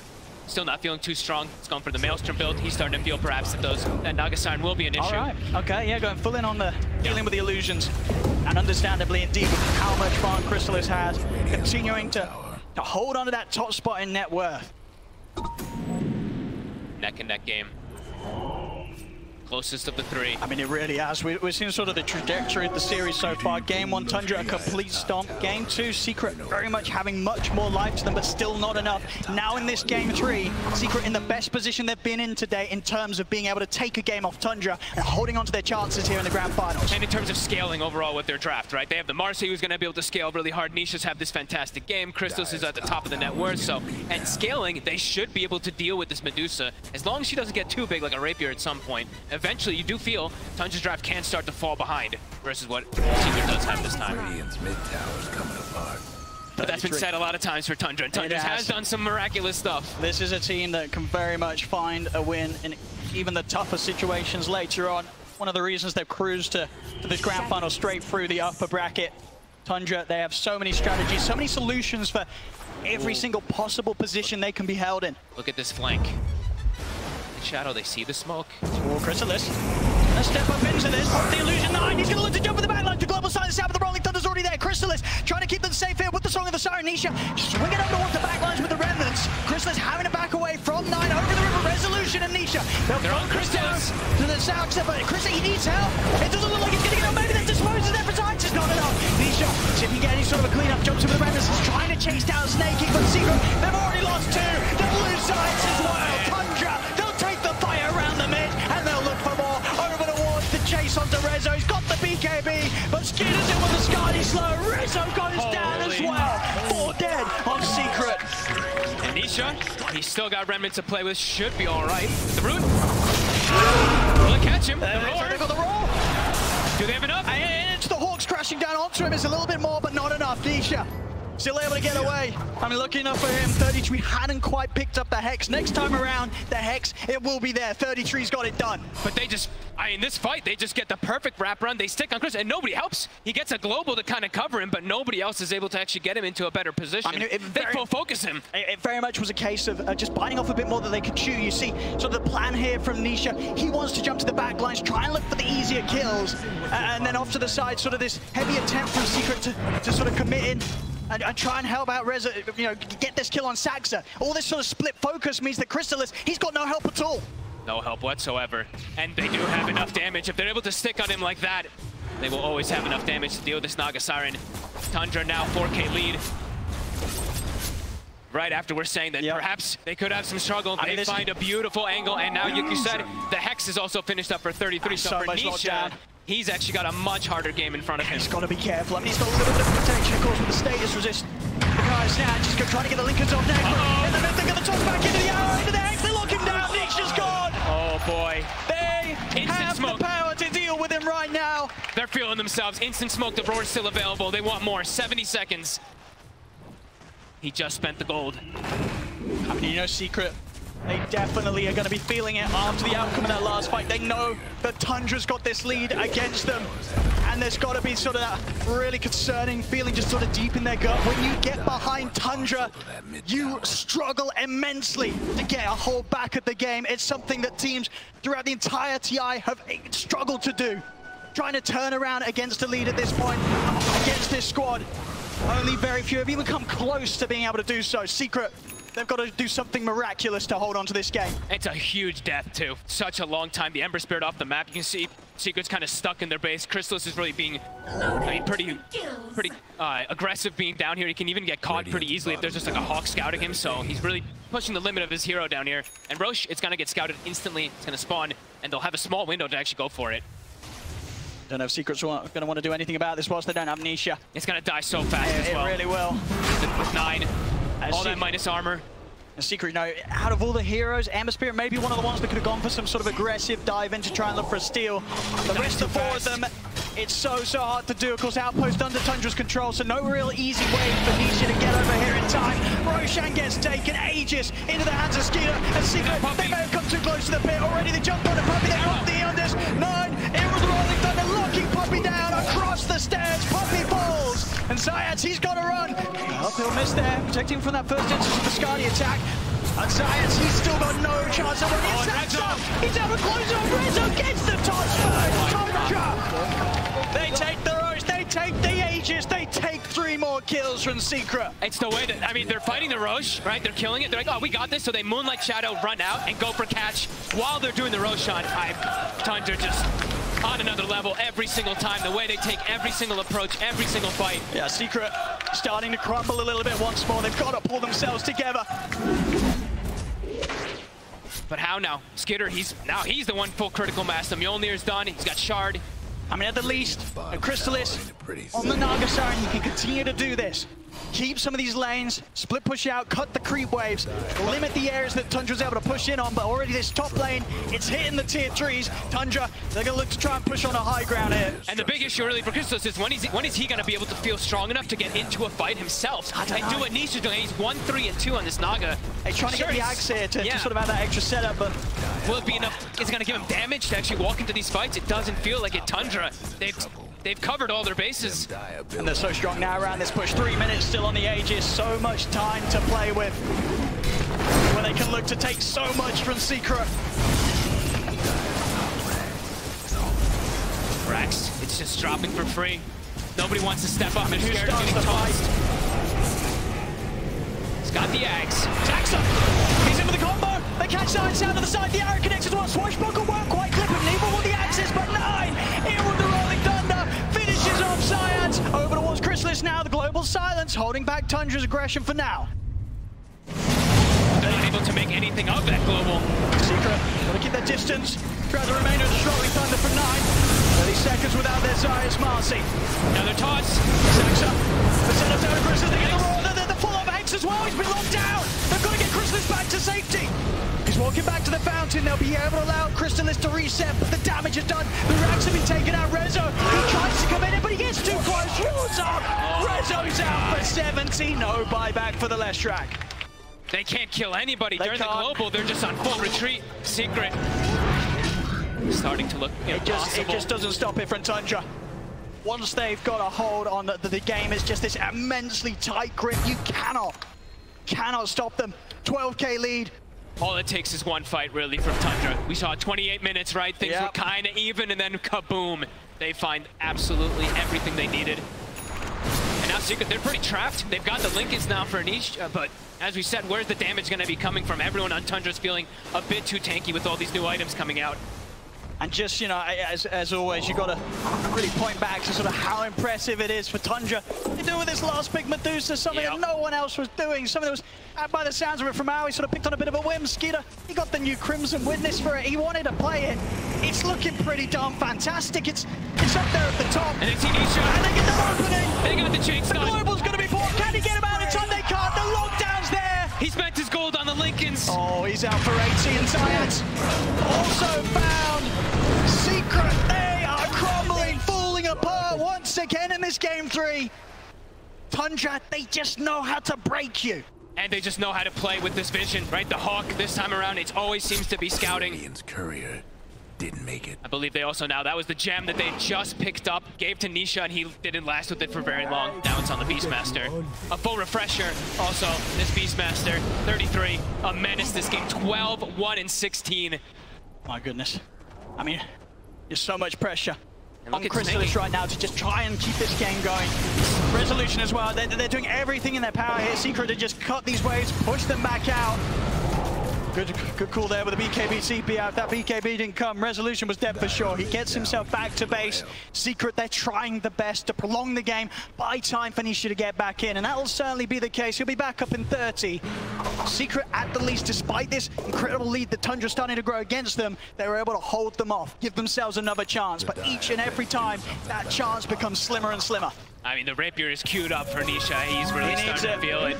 still not feeling too strong. It's going for the Maelstrom build. He's starting to feel perhaps that Naga Siren will be an issue. All right, okay, yeah, going full in on the dealing with the illusions. And understandably indeed, how much farm Crystallis has, continuing to hold on to that top spot in net worth. Neck and neck game. Closest of the 3. I mean, it really has. We've seen sort of the trajectory of the series so far. Game 1, Tundra, a complete stomp. Game 2, Secret very much having much more life to them, but still not enough. Now in this Game 3, Secret in the best position they've been in today in terms of being able to take a game off Tundra and holding on to their chances here in the grand finals. And in terms of scaling overall with their draft, right? They have the Marcy who's going to be able to scale really hard. Nishas have this fantastic game. Crystallis is at the top of the net worth, so, and scaling, they should be able to deal with this Medusa as long as she doesn't get too big like a Rapier at some point. Eventually, you do feel Tundra's draft can start to fall behind versus what Secret does have this time. Radiant's mid tower's coming apart. But that's been said a lot of times for Tundra, and Tundra has done some miraculous stuff. This is a team that can very much find a win in even the tougher situations later on. One of the reasons they've cruised to this grand final straight through the upper bracket. Tundra, they have so many strategies, so many solutions for every single possible position they can be held in. Look at this flank. Shadow, they see the smoke. Oh, Crystallis. Let's step up into this. The illusion 9. He's going to look to jump with the backline to global silence out, but the Rolling Thunder's already there. Crystallis trying to keep them safe here with the Song of the Siren. Nisha swinging up towards the backlines with the remnants. Crystallis having to back away from 9 over the river. Resolution and Nisha. They're on Crystallis. To the south, but Crystallis, he needs help. It doesn't look like he's going to get out. Maybe that disposes their precise. It's not enough. Nisha, see if he can get any sort of a cleanup. Jumps over the remnants. He's trying to chase down Snaky, but Secret, they've already lost 2. They'll lose sides as well. Tundra, they'll take the fire around the mid, and they'll look for more over towards the chase onto Rezo. He's got the BKB, but Skiter's in with the Scarly Slow. Rezo goes down as well. 4 dead on Secret. And Nisha, he's still got remnants to play with, should be all right. The root. Will it catch him? The roar. They got the roar. Do they have enough? And it's the Hawks crashing down onto him. It's a little bit more, but not enough. Nisha still able to get away. I mean, lucky enough for him, 33 hadn't quite picked up the Hex. Next time around, the Hex, it will be there. 33's got it done. But they just, in this fight, they just get the perfect wrap run. They stick on Chris, and nobody helps. He gets a global to kind of cover him, but nobody else is able to actually get him into a better position. I mean, they focus him. It very much was a case of just biting off a bit more that they could chew. You see, sort of the plan here from Nisha. He wants to jump to the back lines, try and look for the easier kills, and then off to the side, sort of this heavy attempt from Secret to sort of commit in. And try and help out Reza, you know, get this kill on Saxa. All this sort of split focus means that Crystallis, he's got no help at all. No help whatsoever. And they do have enough damage. If they're able to stick on him like that, they will always have enough damage to deal with this Naga Siren. Tundra now 4K lead. Right after we're saying that perhaps they could have some struggle. They find a beautiful angle, and now, like you said, the Hex is also finished up for 33. So for Nisha, He's actually got a much harder game in front of him. He's got to be careful. I mean, he's got a little bit of protection, of course, with the status resist. The guy's now just trying to get the Lincolns off neck. In the mid, they're going to toss back into the arrow, into the X. They lock him down. Nick's just gone. Oh, boy. They Instant have smoke. the power to deal with him right now. They're feeling themselves. Instant smoke. The roar's still available. They want more. 70 seconds. He just spent the gold. I mean, you know, Secret, they definitely are going to be feeling it after the outcome of that last fight. They know that Tundra's got this lead against them. And there's got to be sort of that really concerning feeling just sort of deep in their gut. When you get behind Tundra, you struggle immensely to get a hold back at the game. It's something that teams throughout the entire TI have struggled to do. Trying to turn around against a lead at this point, against this squad. Only very few have even come close to being able to do so. Secret, they've got to do something miraculous to hold on to this game. It's a huge death, too. Such a long time. The Ember Spirit off the map. You can see Secret's kind of stuck in their base. Crystallis is really being, pretty aggressive being down here. He can even get caught pretty easily if there's just like a Hawk scouting him. So he's really pushing the limit of his hero down here. And Roche, it's going to get scouted instantly. It's going to spawn, and they'll have a small window to actually go for it. Don't know if Secret's going to want to do anything about this whilst they don't have Nisha. It's going to die so fast as well. It really will. With 9, all that minus armor. And Secret, you know, out of all the heroes, Ember Spirit may be one of the ones that could have gone for some sort of aggressive dive in to try and look for a steal. The rest of the four of them, it's so hard to do. Of course, Outpost under Tundra's control, so no real easy way for Nisha to get over here in time. Roshan gets taken, Aegis into the hands of Skiter, and Secret, they may have come too close to the pit already. They jumped on the Puppey, they got the Eondis. 9, it was the rolling thunder, locking Puppey down across the stairs. Puppey falls, and Zayats, he's got to run. Uphill miss there, protecting from that first instance of the Skadi attack. And Zayats, he's still got no chance of running. It's up. He's able to close up. Rizzo gets the touch first. Tundra. They take the Roche, they take the Aegis, they take 3 more kills from Secret. It's the way that, I mean, they're fighting the Roche, right? They're killing it. They're like, oh, we got this. So they Moonlight Shadow, run out, and go for catch while they're doing the Roshan. Tundra just on another level every single time. The way they take every single approach, every single fight. Yeah, Secret starting to crumble a little bit once more. They've got to pull themselves together. But how now? Skiter, he's the one full critical mass. The Mjolnir's done. He's got Shard. I mean, at the least, a Crystallis on the Naga Siren, you can continue to do this. Keep some of these lanes, split push out, cut the creep waves, limit the areas that Tundra's able to push in on, but already this top lane, it's hitting the tier 3s. Tundra, they're going to look to try and push on a high ground here. And the big issue really for Crystallis is when is he going to be able to feel strong enough to get into a fight himself and do what Nisha's doing? He's 1, 3, and 2 on this Naga. He's trying to get the axe here to sort of have that extra setup, but will it be enough? Is it going to give him damage to actually walk into these fights? It doesn't feel like it. Tundra, they've covered all their bases. And they're so strong now around this push. 3 minutes still on the Aegis. So much time to play with. Where they can look to take so much from Secret. Rex, it's just dropping for free. Nobody wants to step up and who scared of starts getting the tossed. fight? He's got the axe. Attacks up. He's in with the combo. They catch Science out to the side. The arrow connects as well. Swashbuckle won't quite clip him. Even with the axes, but 9. In with the rolling thunder. Finishes off Science. Over towards Crystallis now. The global silence holding back Tundra's aggression for now. They're not able to make anything of that global. Secret, gotta keep their distance. Throughout the remainder of the rolling thunder for 9. 30 seconds without their Zayas Marcy. Another toss. Saxa. The center down Crystallis. They get the roll. The full of X as well. He's been locked down. They've got to get Crystallis back to safety. He's walking back to the fountain. They'll be able to allow Crystallis to reset, but the damage is done. The racks have been taken out. Rezo, he tries to come in, but he gets too close. Rolls up. Rezo's out for 70. No buyback for the Leshrac. They can't kill anybody during the can't. global. They're just on full retreat. Secret starting to look impossible. It just doesn't stop it from Tundra. Once they've got a hold on the game, it's just this immensely tight grip. You cannot stop them. 12K lead. All it takes is one fight, really, from Tundra. We saw 28 minutes, right? Things were kind of even, and then kaboom. They find absolutely everything they needed. And now Secret, they're pretty trapped. They've got the Linkins now for Niche, but as we said, where's the damage going to be coming from? Everyone on Tundra's feeling a bit too tanky with all these new items coming out. And just, you know, as always, you got to really point back to sort of how impressive it is for Tundra to do with this last pick Medusa, something that no one else was doing, something that was, by the sounds of it from Maui, sort of picked on a bit of a whim. Skiter, he got the new Crimson Witness for it. He wanted to play it. It's looking pretty darn fantastic. It's up there at the top. And they see Nisha. And they get that opening. They got the chain stun. The Global's going to be bought. Can he get him out in time? They can't. The lockdown's there. He spent his gold on the Lincolns. Oh, he's out for 80, and Zayat also found Secret. They are crumbling, falling apart once again in this game 3. Tundra, they just know how to break you. And they just know how to play with this vision, right? The Hawk this time around, it always seems to be scouting. Ian's courier didn't make it. I believe they also now, that was the gem that they just picked up, gave to Nisha, and he didn't last with it for very long. Now it's on the Beastmaster. A full refresher, also, this Beastmaster, 33, a menace this game, 12, 1, and 16. My goodness. I mean, there's so much pressure on at Chrysalis Snakey right now to just try and keep this game going. Resolution as well, they're doing everything in their power here. Secret to just cut these waves, push them back out. Good call there with the BKB CP out. If that BKB didn't come, Resolution was dead for sure. He gets himself back to base. Secret, they're trying the best to prolong the game, buy time for Nisha to get back in, and that will certainly be the case. He'll be back up in 30. Secret, at the least, despite this incredible lead that Tundra's starting to grow against them, they were able to hold them off, give themselves another chance. But each and every time, that chance becomes slimmer and slimmer. I mean, the Rapier is queued up for Nisha. He's really starting to feel it.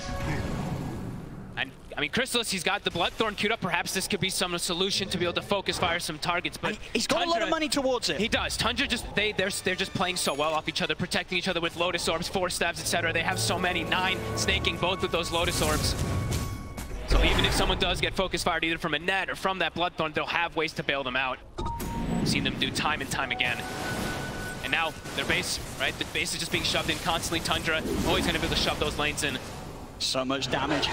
And I mean, Chrysalis, he's got the Bloodthorn queued up. Perhaps this could be some solution to be able to focus fire some targets. But he's got a lot of money towards it. He does. Tundra just they're just playing so well off each other, protecting each other with Lotus Orbs, 4 stabs, etc. They have so many, 9 snaking both with those Lotus Orbs. So even if someone does get focus fired either from a net or from that Bloodthorn, they'll have ways to bail them out. We've seen them do time and time again. And now their base, right? The base is just being shoved in constantly. Tundra always going to be able to shove those lanes in. So much damage.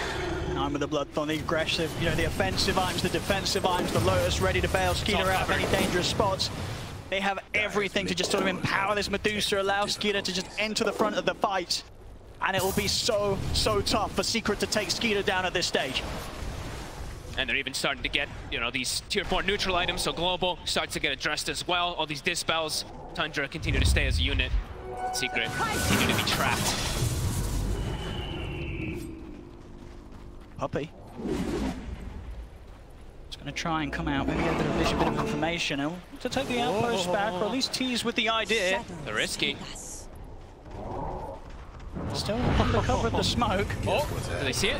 I'm with the Bloodthorn, the aggressive, you know, the offensive items, the defensive items, the Lotus ready to bail Skiter out of any dangerous spots. They have everything to just sort of empower this Medusa, allow Skiter to just enter the front of the fight. And it will be so tough for Secret to take Skiter down at this stage. And they're even starting to get, you know, these tier 4 neutral items, so Global starts to get addressed as well. All these dispels, Tundra continue to stay as a unit. Secret continue to be trapped. Puppey. Just going to try and come out, maybe get a bit of information, and to take the outpost back, or at least tease with the idea. They're risky. Still under cover of the smoke. Oh, do they see it?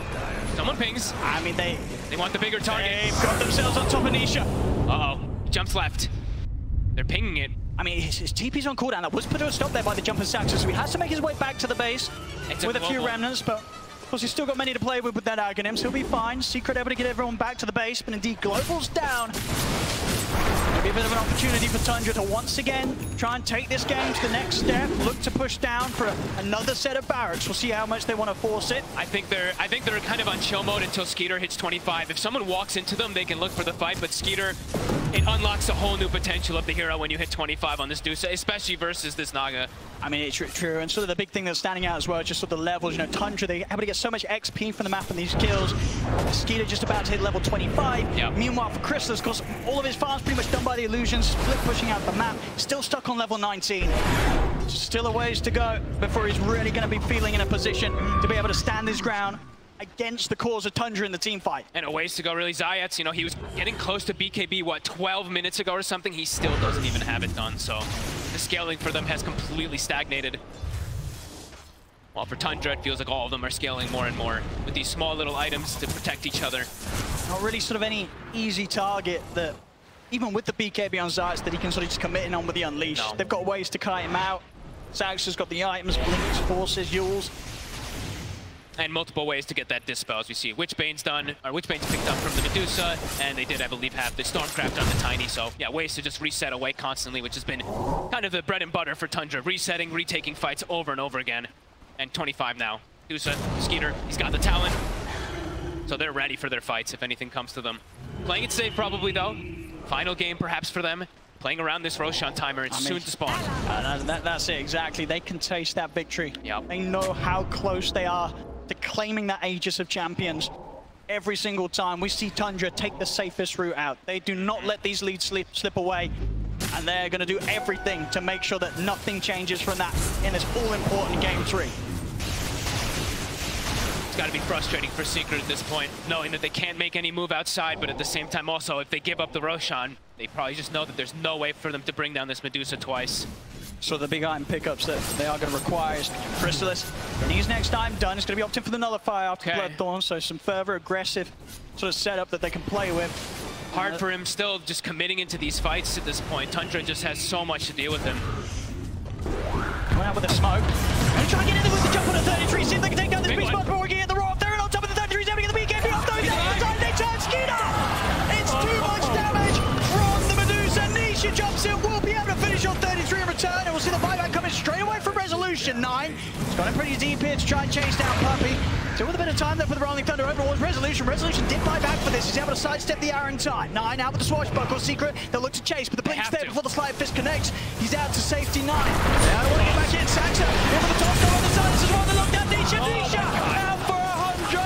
Someone pings. I mean, they want the bigger target. They've got themselves on top of Nisha. Uh-oh, jumps left. They're pinging it. I mean, his TP's on cooldown. That was put to a stop there by the jumper Saxon, so he has to make his way back to the base with a few remnants, but of course he's still got many to play with that Aghanim, so he'll be fine. Secret able to get everyone back to the base, but indeed Global's down. It'll be a bit of an opportunity for Tundra to once again try and take this game to the next step, look to push down for another set of barracks. We'll see how much they want to force it. I think they're kind of on chill mode until Skiter hits 25. If someone walks into them, they can look for the fight, but Skiter, it unlocks a whole new potential of the hero when you hit 25 on this Dusa, especially versus this Naga. I mean, it's true, and sort of the big thing that's standing out as well, just sort of the levels. You know, Tundra, they're able to get so much XP from the map and these kills. Skiter just about to hit level 25. Yep. Meanwhile, for Chrysalis, of course, all of his farms pretty much done by the illusions, split pushing out the map, still stuck on level 19. Still a ways to go before he's really going to be feeling in a position to be able to stand his ground against the cause of Tundra in the team fight. And a ways to go, really. Zayats, you know, he was getting close to BKB, what, 12 minutes ago or something? He still doesn't even have it done, so the scaling for them has completely stagnated. While for Tundra, it feels like all of them are scaling more and more with these small little items to protect each other. Not really sort of any easy target that, even with the BKB on Zayats, that he can sort of just commit in on with the Unleash. No. They've got ways to kite him out. Zax has got the items, Blinks, Forces, Yules. And multiple ways to get that dispel, as we see. Witchbane's done, or Witchbane's picked up from the Medusa, and they did, I believe, have the Stormcraft on the Tiny, so yeah, ways to just reset away constantly, which has been kind of the bread and butter for Tundra. Resetting, retaking fights over and over again. And 25 now. Medusa, Skiter, he's got the Talon. So they're ready for their fights if anything comes to them. Playing it safe probably, though. Final game perhaps for them. Playing around this Roshan timer, it's soon to spawn. That's it, exactly. They can taste that victory. Yep. They know how close they are to claiming that Aegis of Champions. Every single time we see Tundra take the safest route out. They do not let these leads slip away. And they're going to do everything to make sure that nothing changes from that in this all-important Game 3. It's got to be frustrating for Secret at this point, knowing that they can't make any move outside, but at the same time also, if they give up the Roshan, they probably just know that there's no way for them to bring down this Medusa twice. So the big item pickups that they are going to require is Chrysalis. He's next time done. It's going to be opting for the Nullifier after Bloodthorn, so some further aggressive sort of setup that they can play with. Hard for him still just committing into these fights at this point. Tundra just has so much to deal with him. Going out with the smoke. And try to get in there with the jump on the 33. See if they can take down this beast spot before we get the roar. They're on top of the 33. They're going to get the BKB off those down. They turn skiter. It's too much damage from the Medusa. Nisha jumps in. Will be able to finish on 33 in return. And we'll see the buyback coming straight away from Resolution. 9. He's got him pretty deep here to try and chase down Puppey. So with a bit of time there for the Rolling Thunder overall, Resolution. Resolution did buy back for this. He's able to sidestep the arrow in time. 9 out with the swashbuckle. Secret, they'll look to chase, but the blink's there before the slide fist connects. He's out to safety. 9. Now they want to get back in. Saxa in with the top star on the side. This is one of the lockdown. Nisha out for 100.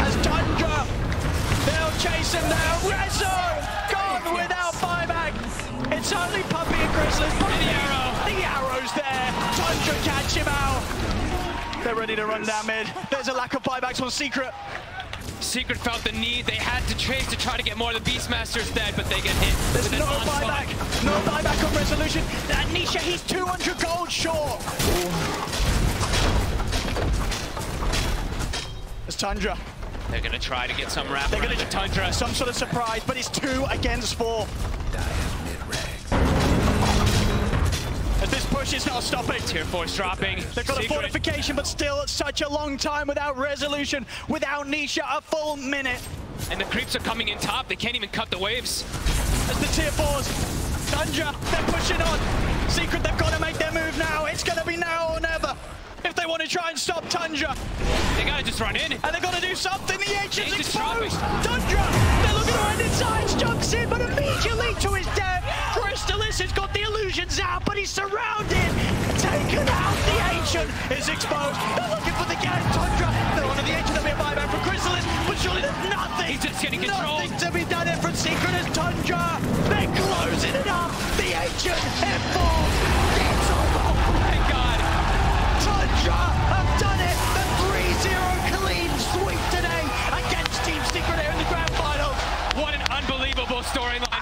As Tundra, they'll chase him now. Rezo gone without buyback. It's only Puppey and Chrysalis. The arrow's there. Tundra catch him out. They're ready to run down mid. There's a lack of buybacks on Secret. Secret felt the need. They had to chase to try to get more of the Beastmasters dead, but they get hit. There's no buyback. No buyback on Resolution. And Nisha, he's 200 gold short. There's Tundra. They're going to try to get some wrap. They're going to Tundra. Some sort of surprise, but it's 2 against 4. As this push is not stopping. Tier 4's dropping. They've got a fortification, but still such a long time without Resolution, without Nisha, a full minute. And the creeps are coming in top. They can't even cut the waves. As the tier 4s, Tundra, they're pushing on. Secret, they've got to make their move now. It's going to be now or never. If they want to try and stop Tundra. They got to just run in. And they got to do something. The Ancient's exposed. Dropping. Tundra, they're looking around inside. Jumps in, but immediately to his death. Chrysalis has got the illusions out, but he's surrounded. Taken out. The Ancient is exposed. They're looking for the game. Tundra, they're on the Ancient. There'll be a buyback from Chrysalis, but surely there's nothing. He's just getting control. Nothing to be done here from Secret as Tundra. They're closing it up. The Ancient F4. It's over. Thank God. Tundra have done it. The 3-0 clean sweep today against Team Secret here in the grand final. What an unbelievable storyline.